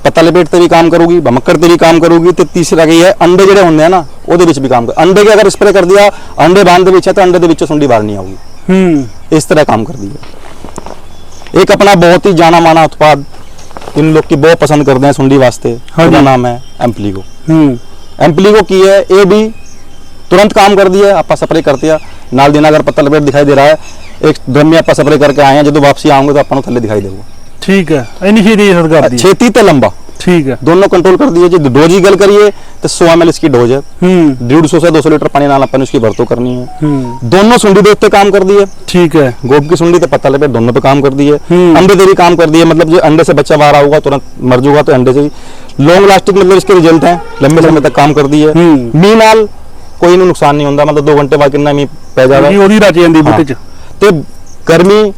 पत्ता लपेट पे भी काम करोगी, भमक्कड़ पे भी काम करोगी। तो तीसरा की है अंडे ਜਿਹੜੇ ਹੁੰਦੇ ਆ ना ਉਹਦੇ ਵਿੱਚ भी काम कर। अंडे के अगर स्प्रे कर दिया अंडे बांध ਦੇ ਵਿੱਚ है तो अंडे ਦੇ ਵਿੱਚੋਂ सुंडी बाहर नहीं आऊगी। इस तरह काम कर दिया। एक अपना बहुत ही जाना माना उत्पाद इन लोग की बहुत पसंद करते हैं सुंडी वास्ते, उसका नाम है एम्पलीगो। एम्पलीगो की है ये भी तुरंत काम कर दिया। आप स्प्रे करते हैं नाल दिन अगर पत्ता लपेट दिखाई दे रहा है एक ड्रम में आप स्प्रे करके आए हैं जो वापसी आऊंगे तो अपन थले दिखाई देगा। ठीक है। छेती ते लंबा। ठीक है। दोनों कंट्रोल कर दिए। जो डोज की गल करिए तो 100 ml इसकी डोज है। 150 से 200 लीटर पानी नाल अपन उसकी वरतों करनी है। दोनों सुंडी दे उत्ते काम कर दिए। ठीक है। गोब की सुंडी ते पत्ता लपेट दोनों पे काम कर दिए। अंडे दे भी काम कर दिए। मतलब जो अंडे से बच्चा बाहर आऊगा तुरंत मर जाऊगा तो अंडे से ही लॉन्ग लास्टिंग मतलब इसके रिजल्ट हैं, लंबे समय तक काम कर दिए। मींह नाल कोई नुकसान नहीं होता। मतलब 2 घंटे बाद कितना मींह पै जाएगा ते गर्मी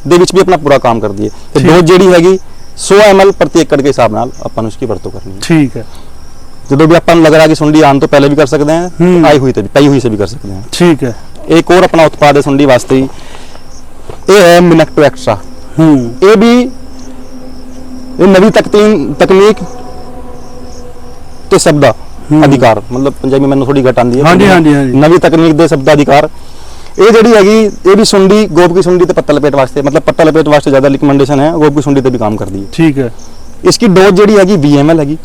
ਦੇ ਵਿੱਚ भी अपना पूरा काम कर दिए। तो डोज ਜਿਹੜੀ ਹੈਗੀ 100 ml प्रति एकड़ के हिसाब नाल अपन उसकी वरतों करनी है। ठीक है। जो भी अपन लग रहा है कि सुंडी आन तो पहले भी कर सकते हैं, आई हुई तो भी पई हुई से भी कर सकते हैं। ठीक है। एक और अपना उत्पाद है सुंडी वास्ते ही ये है मिनक्टो एक्स्ट्रा। ये भी ये नवी तकनीक ते शब्द अधिकार मतलब पंजाबी मैंने थोड़ी घट आंदी है। हाँ जी हाँ जी हाँ जी। नवी तकनीक दे शब्द अधिकार ये जी हैगी ये भी सुंडी गोब की सुंडी ते पत्ता लपेट वास्ते मतलब पत्ता लपेट वास्ते ज्यादा रिकमेंडेशन है। गोब की सुंडी ते भी काम कर दी है। ठीक है। इसकी डोज जी हैगी 20 ml हैगी।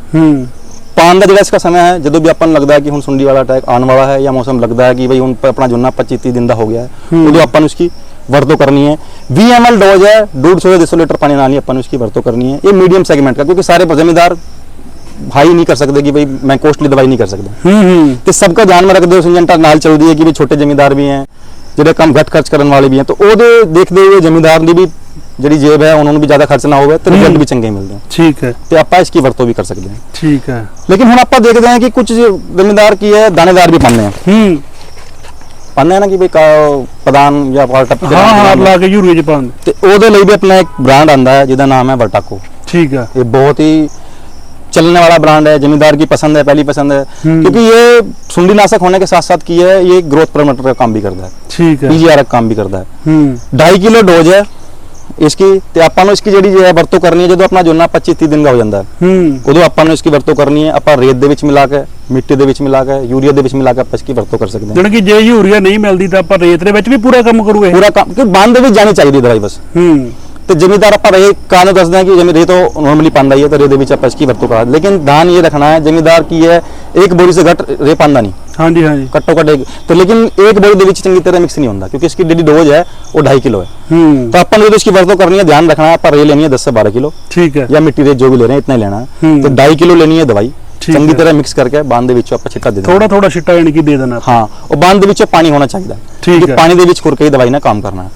पान का जो इसका समय है जो भी अपन लगता है कि हुण सुंडी वाला अटैक आने वाला है या मौसम लगता है कि भाई हुण अपना जुन्ना 25-30 दिन का हो गया है उदों अपन उसकी वरतों करनी है। 20 ml डोज है 150 से 200 लीटर पानी नाल ही अपन उसकी वरतों करनी है। ये मीडियम सेगमेंट का क्योंकि सारे जमींदार भाई नहीं कर सकते कि भाई मैं कॉस्टली दवाई नहीं कर सकता। तो सबका ध्यान में रखते हो सिंजेंटा नाल चल रही है कि भाई छोटे जमींदार भी हैं जो कम घट खर्च करने वाले भी हैं तो वो देखते हुए जमींदार की भी जी जेब है उन्होंने भी ज्यादा खर्च ना हो तो रिजल्ट भी चंगे मिलते हैं। ठीक है। तो आप इसकी वरतों भी कर सकते हैं। ठीक है। लेकिन हम आप देखते हैं कि कुछ जमींदार की है दानेदार भी पाने हैं पाने ना कि भाई प्रधान या भी अपना एक ब्रांड आता है जिसका नाम है वर्टाको। ठीक है। ये बहुत ही चलने वाला ब्रांड है, जमींदार की पसंद है, पहली पसंद है, क्योंकि ये सुंडीनाशक होने के साथ साथ की है, ये ग्रोथ प्रमोटर का काम भी करता है, ठीक है, पीजीआर का काम भी करता है। 2.5 किलो डोज है इसकी, ਤੇ ਆਪਾਂ ਨੂੰ इसकी ਜਿਹੜੀ ਹੈ ਵਰਤੋਂ ਕਰਨੀ ਹੈ ਜਦੋਂ ਆਪਣਾ ਝੋਨਾ 25-30 ਦਿਨ ਦਾ ਹੋ ਜਾਂਦਾ ਹੈ, ਉਦੋਂ ਆਪਾਂ ਨੂੰ ਇਸकी ਵਰਤੋਂ ਕਰਨੀ ਹੈ। ਆਪਾਂ ਰੇਤ ਦੇ ਵਿੱਚ ਮਿਲਾ ਕੇ, ਮਿੱਟੀ ਦੇ ਵਿੱਚ ਮਿਲਾ ਕੇ, ਯੂਰੀਆ ਦੇ ਵਿੱਚ ਮਿਲਾ ਕੇ ਆਪਾਂ ਇਸकी ਵਰਤੋਂ ਕਰ ਸਕਦੇ ਹਾਂ। ਜਿਹੜਾ ਕਿ ਜੇ ਯੂਰੀਆ ਨਹੀਂ ਮਿਲਦੀ ਤਾਂ ਆਪਾਂ ਰੇਤ ਦੇ ਵਿੱਚ ਵੀ ਪੂਰਾ ਕੰਮ ਕਰੂ ਇਹ, ਪੂਰਾ ਕੰਮ ਕਿ ਬੰਦ ਦੇ ਵਿੱਚ ਜਾਣੀ ਚਾਹੀਦੀ ਦਵਾਈ ਬਸ। तो जमींदार आप रहे कानून दस दें कि जमीन रे तो नॉर्मली पांदा ही है, तो रे विच आप इसकी वरतों करा, लेकिन ध्यान ये रखना है जमींदार की है एक बोरी से घट रे पांदा नहीं। हाँ जी, हाँ जी, कट्टो कट एक तो, लेकिन एक बोरी दे विच चंगी तरह मिक्स नहीं होता, क्योंकि इसकी जेडी डोज है वो 2.5 किलो है। तो अपन जो इसकी वरतों करनी है, ध्यान रखना है, आप रे लेनी है 10 से 12 किलो, ठीक है, या मिट्टी रे जो भी ले रहे हैं इतना ही लेना है। तो 2.5 किलो लेनी है दवाई, चंगी तरह मिक्स करके बांध दे विच आप छिट्टा दे देना, थोड़ा थोड़ा छिट्टा यानी कि दे देना। हाँ, और बांध दे विच पानी होना चाहिए, ठीक है, पानी दे विच खुर के ही दवाई ना काम करना है।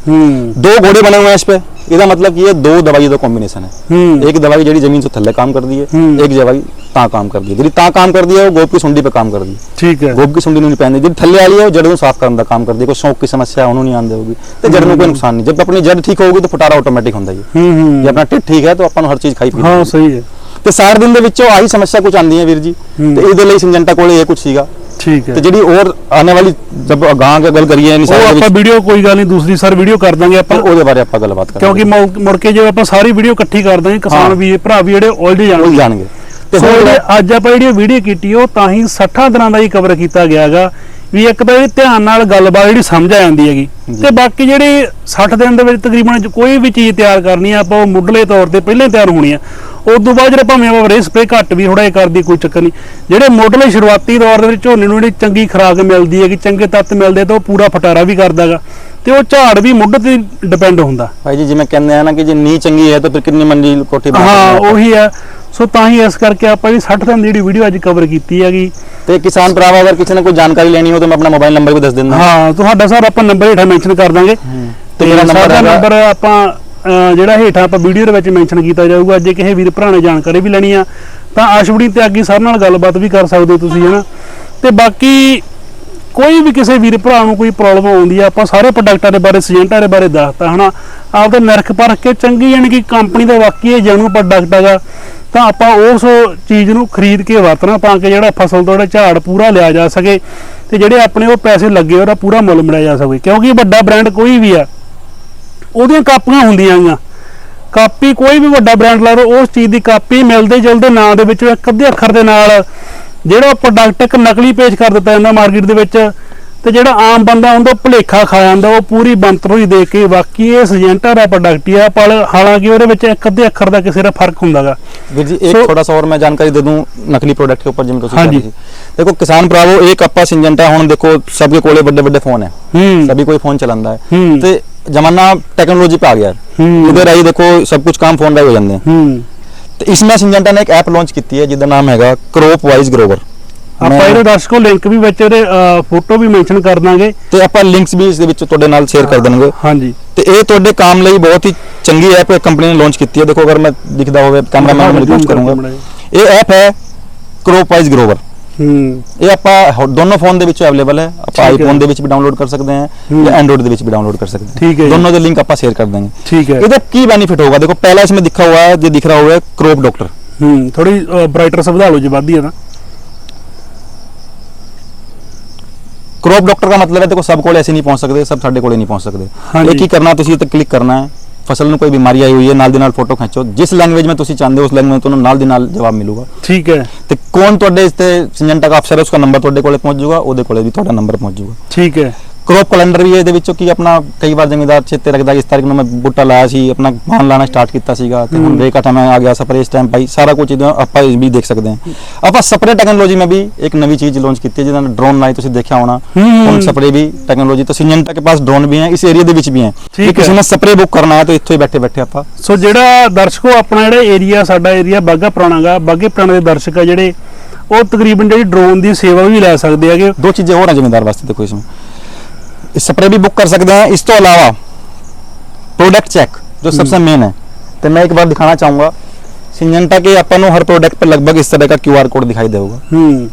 2 घोड़े बने हुए हैं इस पे, इसका मतलब कि ये 2 दवाई का कॉम्बिनेशन है। एक दवाई जेडी जमीन से थल्ले काम कर दी है, एक दवाई ता काम कर दी है। जेडी ता काम कर दी है वो गोब की सुंडी पे काम कर दी, ठीक है, गोब की सुंडी नहीं पहन दी। जेडी थल्ले वाली है वो जड़ को साफ करने का काम कर दी, कोई शौक की समस्या उन्होंने नहीं आंदे होगी, तो जड़ में कोई नुकसान नहीं। जब अपनी जड़ ठीक होगी तो फटारा ऑटोमेटिक होता है, ये अपना टिट ठीक है तो अपन हर चीज खाई पी। हाँ सही है। ਤੇ 60 ਦਿਨ ਦੇ ਵਿੱਚੋਂ ਆਹੀ ਸਮੱਸਿਆ ਕੁਝ ਆਉਂਦੀ ਹੈ ਵੀਰ ਜੀ, ਤੇ ਇਹਦੇ ਲਈ ਸਿੰਜੰਟਾ ਕੋਲੇ ਇਹ ਕੁਝ ਸੀਗਾ, ਠੀਕ ਹੈ। ਤੇ ਜਿਹੜੀ ਹੋਰ ਆਉਣ ਵਾਲੀ ਜਦ ਅਗਾਂਹ ਗੱਲ ਕਰੀਏ ਨਹੀਂ ਸਾਰੇ ਆਪਾਂ ਵੀਡੀਓ ਕੋਈ ਗੱਲ ਨਹੀਂ ਦੂਸਰੀ ਸਰ ਵੀਡੀਓ ਕਰ ਦਾਂਗੇ ਆਪਾਂ, ਉਹਦੇ ਬਾਰੇ ਆਪਾਂ ਗੱਲਬਾਤ ਕਰਾਂਗੇ, ਕਿਉਂਕਿ ਮੁੜ ਕੇ ਜੇ ਆਪਾਂ ਸਾਰੀ ਵੀਡੀਓ ਇਕੱਠੀ ਕਰ ਦਾਂਗੇ ਕਿਸਾਨ ਵੀ ਭਰਾ ਵੀ ਜਿਹੜੇ ਆਲਰੇਡੀ ਜਾਣਗੇ। ਤੇ ਹੁਣ ਅੱਜ ਆਪਾਂ ਜਿਹੜੀ ਵੀਡੀਓ ਕੀਤੀ ਉਹ ਤਾਂ ਹੀ 60 ਦਿਨਾਂ ਦਾ ਹੀ ਕਵਰ ਕੀਤਾ ਗਿਆਗਾ ਵੀ ਇੱਕ ਤਾਂ ਇਹ ਧਿਆਨ ਨਾਲ ਗੱਲਬਾਤ ਜਿਹੜੀ ਸਮਝ ਆ ਜਾਂਦੀ ਹੈਗੀ, ਤੇ ਬਾਕੀ ਜਿਹੜੀ 60 ਦਿਨ ਦੇ ਵਿੱਚ ਤਕਰੀਬਨ ਕੋਈ ਵੀ ਚੀਜ਼ ਤਿਆਰ ਕਰਨੀ ਆ ਆਪਾਂ ਉਹ ਮੁੱਢਲੇ ਤੌਰ ਤੇ ਪਹਿਲਾਂ ਤਿਆਰ ਹੋਣੀ ਆ। ਉਸ ਤੋਂ ਬਾਅਦ ਜਿਹੜਾ ਭਾਵੇਂ ਆਪਾਂ ਰੇ ਸਪਰੇ ਘੱਟ ਵੀ ਥੋੜਾ ਜਿਹਾ ਕਰਦੀ ਕੋਈ ਚੱਕਰ ਨਹੀਂ, ਜਿਹੜੇ ਮੁੱਢਲੇ ਸ਼ੁਰੂਆਤੀ ਦੌਰ ਦੇ ਵਿੱਚ ਝੋਨੇ ਨੂੰ ਜਿਹੜੀ ਚੰਗੀ ਖੁਰਾਕ ਮਿਲਦੀ ਹੈ ਕਿ ਚੰਗੇ ਤੱਤ ਮਿਲਦੇ ਤਾਂ ਉਹ ਪੂਰਾ ਫਟਾਰਾ ਵੀ ਕਰਦਾਗਾ, ਤੇ ਉਹ ਝਾੜ ਵੀ ਮੁੱਢ ਤੇ ਡਿਪੈਂਡ ਹੁੰਦਾ। ਭਾਈ ਜੀ ਜਿਵੇਂ ਕਹਿੰਦੇ ਆ ਨਾ ਕਿ ਜੇ ਨੀ ਚੰਗੀ ਹੈ ਤਾਂ ਫਿਰ ਕਿੰਨੀ ਮੰਜ਼ਿਲ ਕੋਠੀ ਬਣਾ, ਹਾਂ ਉਹੀ ਆ। ਸੋ ਤਾਂ ਹੀ ਇਸ ਕਰਕੇ ਆਪਾਂ ਵੀ 60 ਦਿਨ ਦੀ ਜਿਹੜੀ ਵੀਡੀਓ ਅੱਜ ਕਵਰ ਕੀਤੀ ਹੈਗੀ। ਤੇ ਕਿਸਾਨ ਭਰਾਵਾ ਅਗਰ ਕਿਸੇ ਨੇ ਕੋਈ ਜਾਣਕਾਰੀ ਲੈਣੀ ਹੋ ਤਾਂ ਮੈਂ ਆਪਣਾ ਮੋਬਾਈਲ ਨੰਬਰ ਵੀ ਦੱਸ ਦਿੰਦਾ। ਹਾਂ ਤੁਹਾਡਾ ਸਰ ਆਪਾਂ ਨੰਬਰ ਹੇਠਾਂ ਮੈਂਸ਼ਨ ਕਰ ਦਾਂਗੇ, ਤੇ ਮੇਰਾ ਨੰਬਰ ਆਪਾਂ ਜਿਹੜਾ ਹੇਠਾਂ ਆਪਾਂ ਵੀਡੀਓ ਦੇ ਵਿੱਚ ਮੈਂਸ਼ਨ ਕੀਤਾ ਜਾਊਗਾ। ਜੇ ਕਿਸੇ ਵੀਰ ਭਰਾ ਨੇ ਜਾਣਕਾਰੀ ਵੀ ਲੈਣੀ ਆ ਤਾਂ ਆਸ਼ਵੜੀ ਤੇ ਅੱਗੇ ਸਰ ਨਾਲ ਗੱਲਬਾਤ ਵੀ ਕਰ ਸਕਦੇ ਹੋ ਤੁਸੀਂ, ਹਨਾ। ਤੇ ਬਾਕੀ ਕੋਈ ਵੀ ਕਿਸੇ ਵੀਰ ਭਰਾ ਨੂੰ ਕੋਈ ਪ੍ਰੋਬਲਮ ਆਉਂਦੀ ਆ ਆਪਾਂ ਸਾਰੇ ਪ੍ਰੋਡਕਟਾਂ ਦੇ ਬਾਰੇ ਸਿਜੈਂਟਾਂ ਦੇ ਬਾਰੇ ਦੱਸਤਾ, ਹਨਾ। ਆਪਦਾ ਨਿਰਖ ਪਰਖ ਕੇ ਚੰਗੀ ਯਾਨੀ ਕਿ ਕੰਪਨੀ ਦਾ ਵਾਕਈ ਇਹ ਜੈਨੂਇਨ ਪ੍ਰੋਡਕਟ ਹੈਗਾ ਤਾਂ ਆਪਾਂ ਉਸ ਚੀਜ਼ ਨੂੰ ਖਰੀਦ ਕੇ ਵਰਤਣਾ ਤਾਂ ਕਿ ਜਿਹੜਾ ਫਸਲ ਤੋਂ ਜਿਹੜਾ ਝਾੜ ਪੂਰਾ ਲਿਆ ਜਾ ਸਕੇ ਤੇ ਜਿਹੜੇ ਆਪਣੇ ਉਹ ਪੈਸੇ ਲੱਗੇ ਉਹਦਾ ਪੂਰਾ ਮੁੱਲ ਮਿਲਿਆ ਜਾ ਸਕੇ। ਕਿਉਂਕਿ ਵੱਡਾ ਬ੍ਰਾਂਡ ਕੋਈ ਵੀ ਆ ਉਹਦੀਆਂ ਕਾਪੀਆਂ ਹੁੰਦੀਆਂ ਗੀਆਂ, ਕਾਪੀ ਕੋਈ ਵੀ ਵੱਡਾ ਬ੍ਰਾਂਡ ਲਾ ਲਓ ਉਸ ਚੀਜ਼ ਦੀ ਕਾਪੀ ਮਿਲਦੇ ਜੁਲਦੇ ਨਾਂ ਦੇ ਵਿੱਚ ਇੱਕ ਅੱਧੇ ਅੱਖਰ ਦੇ ਨਾਲ ਜਿਹੜਾ ਪ੍ਰੋਡਕਟ ਇੱਕ ਨਕਲੀ ਪੇਸ਼ ਕਰ ਦਿੱਤਾ ਜਾਂਦਾ ਮਾਰਕੀਟ ਦੇ ਵਿੱਚ, ਤੇ ਜਿਹੜਾ ਆਮ ਬੰਦਾ ਹੁੰਦਾ ਉਹ ਭੁਲੇਖਾ ਖਾ ਜਾਂਦਾ, ਉਹ ਪੂਰੀ ਬੰਤਰੋਂ ਹੀ ਦੇਖ ਕੇ ਬਾਕੀ ਇਹ ਸਿਜੈਂਟਾ ਦਾ ਪ੍ਰੋਡਕਟ ਹੀ ਆ, ਪਰ ਹਾਲਾਂकि ਉਹਦੇ ਵਿੱਚ ਇੱਕ ਅੱਧੇ ਅੱਖਰ ਦਾ ਕਿਸੇ ਦਾ ਫਰਕ ਹੁੰਦਾਗਾ। ਵੀਰ ਜੀ एक थोड़ा सा और मैं जानकारी दे दूं नकली प्रोडक्ट के ऊपर जिनको हाँ जी। देखो किसान भरावो एक अपा सिंजेंटा हुण देखो सबके कोले बड़े बड़े फोन है, सभी कोई फोन चलांदा है, ते जमाना टेक्नोलॉजी पे आ गया है, इधर आई देखो सब कुछ काम फोन राही हो जांदे हैं। ਤੇ इसमें सिंजेंटा ने एक ऐप लॉन्च ਕੀਤੀ ਹੈ ਜਿਹਦਾ ਨਾਮ ਹੈਗਾ ਕ੍ਰੌਪ ਵਾਈਜ਼ ਗਰੋਵਰ। ਆਪਾਂ ਇਹਦੇ ਦਰਸ਼ਕੋ ਲਿੰਕ ਵੀ ਵਿੱਚ ਇਹਦੇ ਫੋਟੋ ਵੀ ਮੈਂਸ਼ਨ ਕਰ ਦਾਂਗੇ ਤੇ ਆਪਾਂ ਲਿੰਕਸ ਵੀ ਇਸ ਦੇ ਵਿੱਚ ਤੁਹਾਡੇ ਨਾਲ ਸ਼ੇਅਰ ਕਰ ਦੇਣਗੇ। ਹਾਂਜੀ ਤੇ ਇਹ ਤੁਹਾਡੇ ਕੰਮ ਲਈ ਬਹੁਤ ਹੀ ਚੰਗੀ ਐਪ ਹੈ, ਕੰਪਨੀ ਨੇ ਲਾਂਚ ਕੀਤੀ ਹੈ। ਦੇਖੋ ਅਗਰ ਮੈਂ ਦਿਖਦਾ ਹੋਵੇ ਕੈਮਰਾਮੈਨ ਨੂੰ ਯੂਜ਼ ਕਰੂੰਗਾ, ਇਹ ਐਪ ਹੈ ਕ੍ਰੌਪ ਵਾਈਜ਼ ਗਰੋਵਰ। ਇਹ ਆਪਾਂ ਦੋਨੋਂ ਫੋਨ ਦੇ ਵਿੱਚ ਅਵੇਲੇਬਲ ਹੈ, ਆਪਾਂ ਆਈਫੋਨ ਦੇ ਵਿੱਚ ਵੀ ਡਾਊਨਲੋਡ ਕਰ ਸਕਦੇ ਹਾਂ ਜਾਂ एंड्रॉइड ਦੇ ਵਿੱਚ भी डाउनलोड कर सकते हैं, ठीक है। दोनों के लिंक ਆਪਾਂ शेयर कर देंगे, ठीक है। ਇਹਦਾ ਕੀ बेनिफिट होगा देखो पहला इसमें दिखा हुआ है, जो दिख रहा हुआ है क्रॉप डॉक्टर। थोड़ी ब्राइटनेस बढ़ा लो जी वादी है ना। क्रॉप डॉक्टर का मतलब है देखो सब कोले ऐसे नहीं पहुंच सकते, सब साडे कोले नहीं पहुंच सकते। एक ही करना तुसी ते क्लिक करना है, फसल में कोई बीमारी आई हुई है नाल दी नाल फोटो खींचो, जिस लैंग्वेज में तुसी चाहते हो उस लैंग्वेज में ਤੁਹਾਨੂੰ ਨਾਲ ਦੀ ਨਾਲ ਜਵਾਬ ਮਿਲੂਗਾ, ਠੀਕ ਹੈ। ਤੇ ਕੌਣ ਤੁਹਾਡੇ ਇਸ ਤੇ ਸਿੰਜੰਟਾ ਦਾ ਅਫਸਰ ਹੈ उसका ਨੰਬਰ ਤੁਹਾਡੇ ਕੋਲੇ ਪਹੁੰਚ ਜਾਊਗਾ, ਉਹਦੇ ਕੋਲੇ ਵੀ ਤੁਹਾਡਾ ਨੰਬਰ ਪਹੁੰਚ ਜਾਊਗਾ, ਠੀਕ ਹੈ। क्रॉप कैलेंडर भी ਇਹਦੇ ਵਿੱਚੋਂ ਕਿ ਆਪਣਾ ਕਈ ਵਾਰ ਜ਼ਿਮੀਂਦਾਰ ਚੇਤੇ ਰੱਖਦਾ ਇਸ ਤਾਰੀਖ ਨੂੰ ਮੈਂ ਬੂਟਾ ਲਾਇਆ ਸੀ, ਆਪਣਾ ਬਾਣ ਲਾਣਾ ਸਟਾਰਟ ਕੀਤਾ ਸੀਗਾ ਤੇ ਹੁਣ ਰੇਕਾ ਟਾਈਮ ਆ ਗਿਆ, ਸਪਰੇ ਇਸ ਟਾਈਮ ਪਾਈ, ਸਾਰਾ ਕੁਝ ਇਹਦਾ ਆਪਾਂ ਵੀ ਦੇਖ ਸਕਦੇ ਹਾਂ। ਆਪਾਂ ਸਪਰੇ ਟੈਕਨੋਲੋਜੀ में भी एक नई चीज लॉन्च की है, ਜਿਹਦਾ ड्रोन लाइट ਤੁਸੀਂ ਦੇਖਿਆ ਹੋਣਾ, ਹੁਣ ਸਪਰੇ भी टेक्नोलॉजी तो सिंजेंटा के पास ड्रोन भी हैं, इस एरिया ਦੇ ਵਿੱਚ ਵੀ हैं, ਜੇ ਕਿਸੇ ਨੇ ਸਪਰੇ ਬੁੱਕ ਕਰਨਾ ਹੈ ਤਾਂ ਇੱਥੋਂ ਹੀ ਬੈਠੇ ਬੈਠੇ ਆਪਾਂ। ਸੋ ਜਿਹੜਾ ਦਰਸ਼ਕੋ ਆਪਣਾ ਜਿਹੜਾ ਏਰੀਆ ਸਾਡਾ ਏਰੀਆ ਬਾਗਾ ਪੁਰਾਣਾਗਾ, ਬਾਗੇ ਪੁਰਾਣੇ ਦੇ ਦਰਸ਼ਕ ਆ ਜਿਹੜੇ ਉਹ ਤਕਰੀਬਨ ਜਿਹੜੀ ड्रोन ਦੀ ਸੇਵਾ ਵੀ ਲੈ ਸਕਦੇ ਹੈਗੇ। ਦੋ ਚੀਜ਼ਾਂ ਹੋਰ ਆ ਜ਼ਿਮੀਂਦਾਰ ਵਾਸਤੇ ਦੇਖੋ इसमें स्प्रे भी बुक कर सकते हैं, इस तो अलावा प्रोडक्ट चेक जो सबसे मेन है, तो मैं एक बार दिखाना चाहूँगा सिंजेंटा के अपन हर प्रोडक्ट पर लगभग इस तरह का QR कोड दिखाई देगा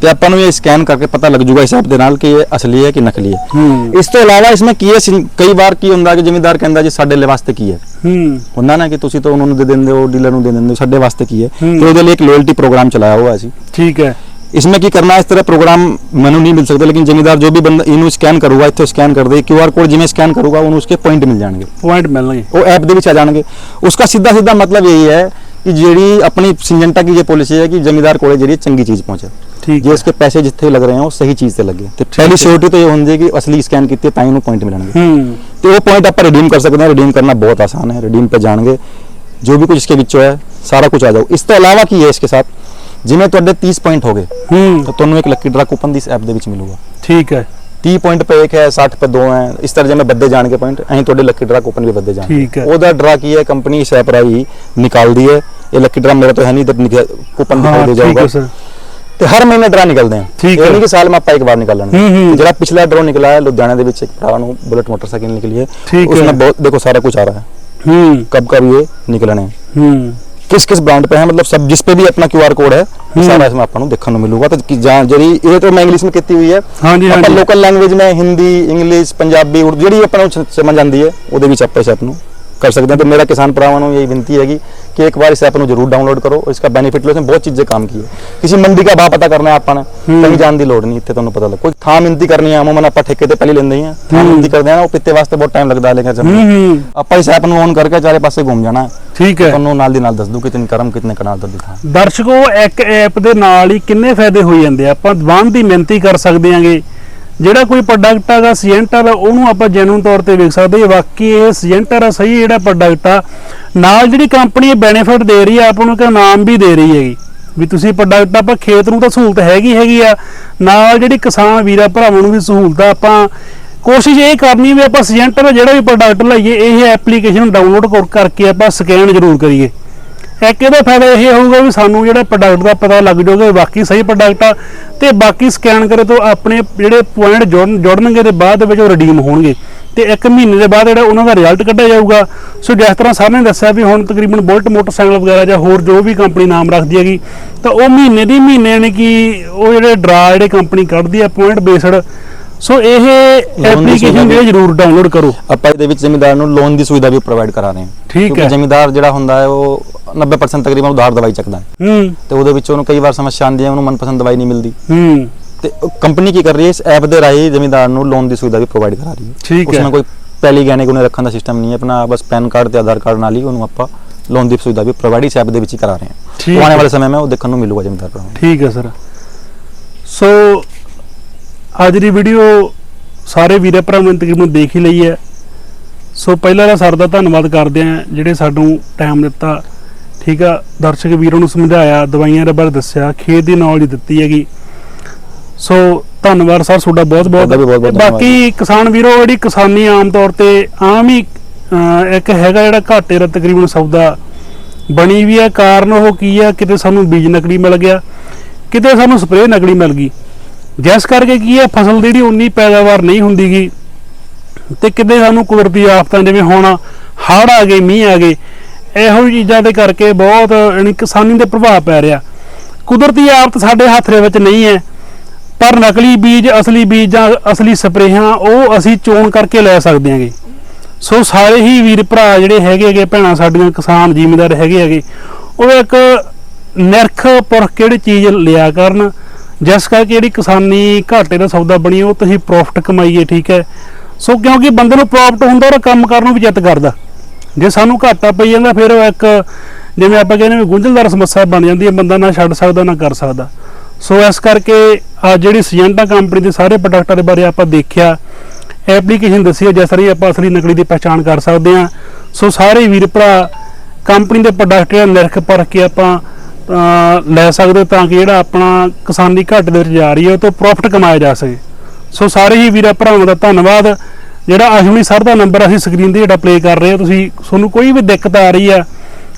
तो अपन ये स्कैन करके पता लग जूगा हिसाब दे नाल कि ये असली है कि नकली है। इस तो अलावा इसमें की कई बार की ਹੁੰਦਾ कि ਜ਼ਿਮੀਂਦਾਰ ਕਹਿੰਦਾ ਜੀ ਸਾਡੇ ਲਈ ਵਾਸਤੇ ਕੀ ਹੈ ਹੁੰਦਾ ਨਾ ਕਿ ਤੁਸੀਂ ਤਾਂ ਉਹਨਾਂ ਨੂੰ ਦੇ ਦਿੰਦੇ ਹੋ ਡੀਲਰ ਨੂੰ ਦੇ ਦਿੰਦੇ ਹੋ ਸਾਡੇ ਵਾਸਤੇ ਕੀ ਹੈ ਤੇ ਉਹਦੇ ਲਈ ਇੱਕ ਲੋਇਲਟੀ प्रोग्राम चलाया हुआ है। ठीक है। इसमें की करना इस तरह प्रोग्राम मैंने नहीं मिल सकता लेकिन जमींदार जो भी बंदा इन्हों स्कैन करूगा इतने स्कैन कर दे QR कोड जिमें स्कैन करूगा उन्होंने उसके पॉइंट मिल जाएंगे पॉइंट मिलने वो ऐप दे विच आ जाएंगे। उसका सीधा सीधा मतलब यही है कि जेडी अपनी सिंजेंटा की ये पॉलिसी है कि जमींदार कोले जेडी चंगी चीज पहुंचे ठीक जे इसके पैसे जिथे लग रहे हैं वो सही चीज से लगे तो पहली सिक्योरिटी तो ये होंदी कि असली स्कैन कीते ताई नु पॉइंट मिलणगे तो वो पॉइंट आप रिडीम कर सकते हैं। रिडीम करना बहुत आसान है। रिडीम पे जाएंगे जो भी कुछ इसके विचों है सारा कुछ आ जाओ। इस तो अलावा की है इसके साथ जिमें तुहाडे 30 पॉइंट हो गए तो तुहानू एक लकी ड्रा कूपन इस ऐप दे विच मिलूगा। ठीक है। 30 पॉइंट पे एक है 60 पे 2 है इस तरह जिमें बद्दे जान के पॉइंट अहीं तुहाडे लकी ड्रा कूपन भी बद्दे जान ठीक है। ओदा ड्रा की है कंपनी इस ऐप राही निकाल दी है। ये लकी ड्रा मेरा तो है नहीं इधर कूपन दिखाई दे जाऊगा तो हर महीने ड्रा निकलते हैं। ठीक है। यानी कि साल में आप एक बार निकालेंगे। जरा पिछला ड्रॉ निकला है लुधियाना दे विच एक भरा नु बुलेट मोटरसाइकिल निकली है उसमें बहुत देखो सारा कुछ आ रहा है कब कब ये निकलने किस किस ब्रांड पे है मतलब सब जिस पे भी अपना QR कोड है सारा इसमें आपको देखने को मिलूगा। तो जरी ये तो मैं इंग्लिश में कहती हुई है अपन लोकल लैंग्वेज में हिंदी इंग्लिश पंजाबी उर्दू जी अपन समझ आती है वो इस ऐप ਨੂੰ कर सकते हैं। तो मेरा किसान भरावां ਨੂੰ यही विनती है कि एक बार इस ऐप ਨੂੰ जरूर डाउनलोड करो और इसका बेनिफिट लो। इसमें बहुत चीजें काम की है। किसी मंडी का भाव पता करना है अपन कहीं जाने की लोड़ नहीं इतने तुहानू पता लग कोई थां मिनती करनी है अमूमन आप ठेके ते पहले लेंदे ही हैं थां मिनती करते हैं ना वो पित्ते वास्ते बहुत टाइम लगता है लेकिन आप इस ऐप ਨੂੰ ऑन करके चारे पासे घूम जाना ठीक है। ਤੁਹਾਨੂੰ ਨਾਲ ਦੀ ਨਾਲ ਦੱਸ ਦੂ ਕਿਤਨੀ ਕਰਮ ਕਿਤਨੇ ਕਨਾਲ ਦਾ ਦਿਖਾ। ਦਰਸ਼ਕੋ ਇੱਕ ਐਪ ਦੇ ਨਾਲ ਹੀ ਕਿੰਨੇ ਫਾਇਦੇ ਹੋ ਜਾਂਦੇ ਆ। ਆਪਾਂ ਵਾਹਨ ਦੀ ਮਿਹਨਤੀ ਕਰ ਸਕਦੇ ਆਂਗੇ ਜਿਹੜਾ ਕੋਈ ਪ੍ਰੋਡਕਟ ਹੈਗਾ ਸੀਜੈਂਟਾ ਦਾ ਉਹਨੂੰ ਆਪਾਂ ਜੈਨੂਨ ਤੌਰ ਤੇ ਵੇਖ ਸਕਦੇ ਹਾਂ ਵਾਕਈ ਇਹ ਸੀਜੈਂਟਾ ਦਾ ਸਹੀ ਜਿਹੜਾ ਪ੍ਰੋਡਕਟ ਆ ਨਾਲ ਜਿਹੜੀ ਕੰਪਨੀ ਬੈਨੀਫਿਟ ਦੇ ਰਹੀ ਆ ਆਪਾਂ ਨੂੰ ਕਿ ਨਾਮ ਵੀ ਦੇ ਰਹੀ ਹੈਗੀ ਵੀ ਤੁਸੀਂ ਪ੍ਰੋਡਕਟ ਆਪਾਂ ਖੇਤ ਨੂੰ ਤਾਂ ਸਹੂਲਤ ਹੈਗੀ ਆ ਨਾਲ ਜਿਹੜੀ ਕਿਸਾਨ ਵੀਰਾਂ ਭਰਾਵਾਂ ਨੂੰ ਵੀ ਸਹੂਲਤ ਆ। ਆਪਾਂ ਕੋਸ਼ਿਸ਼ ਇਹ ਕਰਨੀ ਵੀ ਆਪਾਂ ਸੀਜੈਂਟਾ ਦਾ ਜਿਹੜਾ ਵੀ ਪ੍ਰੋਡਕਟ ਲਈਏ ਇਹ ਐਪਲੀਕੇਸ਼ਨ ਡਾਊਨਲੋਡ ਕਰਕੇ ਆਪਾਂ ਸਕੈਨ ਜ਼ਰੂਰ ਕਰੀਏ। ਇੱਕ ਇਹਦਾ ਫਾਇਦਾ ਇਹ ਹੋਊਗਾ ਵੀ ਸਾਨੂੰ ਜਿਹੜਾ ਪ੍ਰੋਡਕਟ ਦਾ ਪਤਾ ਲੱਗ ਜਾਊਗਾ ਬਾਕੀ ਸਹੀ ਪ੍ਰੋਡਕਟ ਆ ਤੇ ਬਾਕੀ ਸਕੈਨ ਕਰੇ ਤੋਂ ਆਪਣੇ ਜਿਹੜੇ ਪੁਆਇੰਟ ਜੁੜਨਗੇ ਤੇ ਬਾਅਦ ਦੇ ਵਿੱਚ ਉਹ ਰਿਡੀਮ ਹੋਣਗੇ ਤੇ 1 ਮਹੀਨੇ ਦੇ ਬਾਅਦ ਜਿਹੜਾ ਉਹਨਾਂ ਦਾ ਰਿਜ਼ਲਟ ਕੱਢਿਆ ਜਾਊਗਾ। ਸੋ ਜਿਸ ਤਰ੍ਹਾਂ ਸਾਰਿਆਂ ਨੇ ਦੱਸਿਆ ਵੀ ਹੁਣ ਤਕਰੀਬਨ ਬੁਲਟ ਮੋਟਰਸਾਈਕਲ ਵਗੈਰਾ ਜਾਂ ਹੋਰ ਜੋ ਵੀ ਕੰਪਨੀ ਨਾਮ ਰੱਖਦੀ ਹੈਗੀ ਤਾਂ ਉਹ ਮਹੀਨੇ ਦੀ ਮਹੀਨੇ ਯਾਨੀ ਕਿ ਉਹ ਜਿਹੜੇ ਡਰਾ ਜਿਹੜੇ ਕੰਪਨੀ ਕੱਢਦੀ ਆ ਪੁਆਇੰਟ ਬੇਸਡ ਸੋ ਇਹ ਐਪਲੀਕੇਸ਼ਨ ਜਿਹੜੇ ਜ਼ਰੂਰ ਡਾਊਨਲੋਡ ਕਰੋ। ਆਪਾਂ ਇਹਦੇ ਵਿੱਚ ਜ਼ਿਮੀਂਦਾਰ ਨੂੰ ਲੋਨ ਦੀ ਸੁਵਿਧਾ ਵੀ ਪ੍ਰੋਵਾਈਡ ਕਰਾ ਰਹੇ ਹਾਂ ਠੀਕ ਹੈ। ਜ਼ਿਮੀਂਦਾਰ ਜਿਹੜਾ ਹੁੰਦਾ ਹੈ ਉਹ 90% ਤਕਰੀਬਨ ਉਧਾਰ ਦਵਾਈ ਚੱਕਦਾ ਹੈ ਤੇ ਉਹਦੇ ਵਿੱਚ ਉਹਨੂੰ ਕਈ ਵਾਰ ਸਮੱਸਿਆ ਆਉਂਦੀ ਹੈ ਉਹਨੂੰ ਮਨਪਸੰਦ ਦਵਾਈ ਨਹੀਂ ਮਿਲਦੀ ਤੇ ਕੰਪਨੀ ਕੀ ਕਰ ਰਹੀ ਹੈ ਇਸ ऐप ਦੇ ਰਾਹੀਂ ਜ਼ਿਮੀਂਦਾਰ ਨੂੰ ਲੋਨ ਦੀ ਸੁਵਿਧਾ ਵੀ ਪ੍ਰੋਵਾਈਡ ਕਰਾ ਰਹੀ ਹੈ। ਠੀਕ ਹੈ। उसमें कोई पहले गहने गुने रखने का सिस्टम नहीं है अपना बस पैन कार्ड ਤੇ ਆਧਾਰ ਕਾਰਡ ਨਾਲ ਹੀ ਉਹਨੂੰ ਆਪਾਂ ਲੋਨ ਦੀ ਸੁਵਿਧਾ ਵੀ ਪ੍ਰੋਵਾਈਡ ਇਸ ऐप ਦੇ ਵਿੱਚ ਹੀ ਕਰਾ ਰਹੇ ਹਾਂ। ਆਉਣ ਵਾਲੇ ਸਮੇਂ में ਉਹ ਦੇਖਣ ਨੂੰ ਮਿਲੂਗਾ ਜ਼ਿਮੀਂਦਾਰ ਭਰਾਵਾਂ ਨੂੰ। ਠੀਕ ਹੈ ਸਰ। ਸੋ ਅੱਜ ਦੀ ਵੀਡੀਓ ਸਾਰੇ ਵੀਰੇ ਭਰਾਵਾਂ ਨੇ ਤਕਰੀਬਨ ਦੇਖ ਹੀ ਲਈ ਹੈ। ਸੋ ਪਹਿਲਾਂ ਤਾਂ ਸਰ ਦਾ ਧੰਨਵਾਦ ਕਰਦੇ ਆ ਜਿਹੜੇ ਸਾਨੂੰ ਟਾਈਮ ਦਿੱਤਾ ਠੀਕ ਆ ਦਰਸ਼ਕ ਵੀਰਾਂ ਨੂੰ ਸਮਝਾਇਆ ਦਵਾਈਆਂ ਦੇ ਬਾਰੇ ਦੱਸਿਆ ਖੇਤ ਦੀ ਨੌਲੇਜ ਦਿੱਤੀ ਹੈਗੀ। ਸੋ ਧੰਨਵਾਦ ਸਰ ਤੁਹਾਡਾ ਬਹੁਤ ਬਹੁਤ। ਬਾਕੀ ਕਿਸਾਨ ਵੀਰੋ ਜਿਹੜੀ ਕਿਸਾਨੀ ਆਮ ਤੌਰ ਤੇ ਆਮ ਹੀ ਇੱਕ ਹੈਗਾ ਜਿਹੜਾ ਘਾਟੇ ਦਾ ਤਕਰੀਬਨ ਸੌਦਾ ਬਣੀ ਵੀ ਹੈ। ਕਾਰਨ ਉਹ ਕੀ ਹੈ ਕਿਤੇ ਸਾਨੂੰ ਬੀਜ ਨਕਲੀ ਮਿਲ ਗਿਆ ਕਿਤੇ ਸਾਨੂੰ ਸਪਰੇਅ ਨਕਲੀ ਮਿਲ ਗਈ ਜਿਸ ਕਰਕੇ ਕੀ ਹੈ ਫਸਲ ਦੀ ਜਿਹੜੀ ਉਨੀ ਪੈਦਾਵਾਰ ਨਹੀਂ ਹੁੰਦੀਗੀ ਤੇ ਕਿਤੇ ਸਾਨੂੰ ਕੁਦਰਤੀ ਆਫਤਾਂ ਜਿਵੇਂ ਹੁਣ ਹੜ੍ਹ ਆ ਗਏ ਮੀਂਹ ਆ ਗਏ ਇਹੋ ਚੀਜ਼ਾਂ ਦੇ ਕਰਕੇ ਬਹੁਤ ਯਾਨੀ ਕਿਸਾਨੀ ਦੇ ਪ੍ਰਭਾਵ ਪੈ ਰਿਹਾ। ਕੁਦਰਤੀ ਆਫਤ ਸਾਡੇ ਹੱਥ ਦੇ ਵਿੱਚ ਨਹੀਂ ਹੈ ਪਰ ਨਕਲੀ ਬੀਜ ਜਾਂ ਅਸਲੀ ਸਪਰੇਹਾਂ ਉਹ ਅਸੀਂ ਚੋਣ ਕਰਕੇ ਲੈ ਸਕਦੇ ਹਾਂਗੇ। ਸੋ ਸਾਰੇ ਹੀ ਵੀਰ ਭਰਾ ਜਿਹੜੇ ਹੈਗੇ ਭੈਣਾਂ ਸਾਡੀਆਂ ਕਿਸਾਨ ਜ਼ਿਮੀਂਦਾਰ ਹੈਗੇ ਉਹ ਇੱਕ ਨਿਰਖ ਪੁਰਖ ਕਿਹੜੀ ਚੀਜ਼ ਲਿਆ ਕਰਨ ਜਿਸ ਕਰਕੇ ਜਿਹੜੀ ਕਿਸਾਨੀ ਘਾਟੇ ਦਾ ਸੌਦਾ ਬਣੀ ਉਹ ਤੁਸੀਂ ਪ੍ਰੋਫਿਟ ਕਮਾਈਏ ਠੀਕ ਹੈ। ਸੋ ਕਿਉਂਕਿ ਬੰਦੇ ਨੂੰ ਪ੍ਰੋਫਿਟ ਹੁੰਦਾ ਉਹ ਕੰਮ ਕਰਨ ਨੂੰ ਵੀ ਜਿੱਤ ਕਰਦਾ ਜੇ ਸਾਨੂੰ ਘਾਟਾ ਪਈ ਜਾਂਦਾ ਫਿਰ ਉਹ ਇੱਕ ਜਿਵੇਂ ਆਪਾਂ ਕਹਿੰਦੇ ਵੀ ਗੁੰਝਲਦਾਰ ਸਮੱਸਿਆ ਬਣ ਜਾਂਦੀ ਹੈ ਬੰਦਾ ਨਾ ਛੱਡ ਸਕਦਾ ਨਾ ਕਰ ਸਕਦਾ। ਸੋ ਇਸ ਕਰਕੇ ਆ ਜਿਹੜੀ ਸੀਜੈਂਟਾ ਕੰਪਨੀ ਦੇ ਸਾਰੇ ਪ੍ਰੋਡਕਟਾਂ ਦੇ ਬਾਰੇ ਆਪਾਂ ਦੇਖਿਆ ਐਪਲੀਕੇਸ਼ਨ ਦੱਸੀ ਹੈ ਜਿਸ ਤਰ੍ਹਾਂ ਆਪਾਂ ਅਸਲੀ ਨਕਲੀ ਦੀ ਪਛਾਣ ਕਰ ਸਕਦੇ ਹਾਂ। ਸੋ ਸਾਰੇ ਵੀਰ ਭਰਾ ਕੰਪਨੀ ਦੇ ਪ੍ਰੋਡਕਟ ਨਿਰਖ ਪਰਖ ਕੇ ਆਪਾਂ ਲੈ ਸਕਦੇ ਤਾਂ ਕਿ ਜਿਹੜਾ ਆਪਣਾ ਕਿਸਾਨੀ ਘਾਟੇ ਦੇ ਵਿੱਚ ਜਾ ਰਹੀ ਹੈ ਉਹ ਤੋਂ ਪ੍ਰੋਫਿਟ ਕਮਾਇਆ ਜਾ ਸਕੇ। ਸੋ ਸਾਰੇ ਹੀ ਵੀਰਾਂ ਭਰਾਵਾਂ ਦਾ ਧੰਨਵਾਦ। ਜਿਹੜਾ ਅਸ਼ਵਨੀ ਸਰ ਦਾ ਨੰਬਰ ਅਸੀਂ ਸਕਰੀਨ ਤੇ ਜਿਹੜਾ ਪਲੇ ਕਰ ਰਹੇ ਹਾਂ ਤੁਹਾਨੂੰ ਕੋਈ ਵੀ ਦਿੱਕਤ ਆ ਰਹੀ ਆ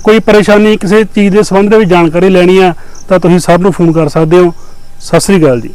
ਕੋਈ ਪਰੇਸ਼ਾਨੀ ਕਿਸੇ ਚੀਜ਼ ਦੇ ਸੰਬੰਧ ਦੇ ਵਿੱਚ ਜਾਣਕਾਰੀ ਲੈਣੀ ਆ ਤਾਂ ਤੁਸੀਂ ਸਰ ਨੂੰ ਫੋਨ ਕਰ ਸਕਦੇ ਹੋ। ਸਤਿ ਸ੍ਰੀ ਅਕਾਲ ਜੀ।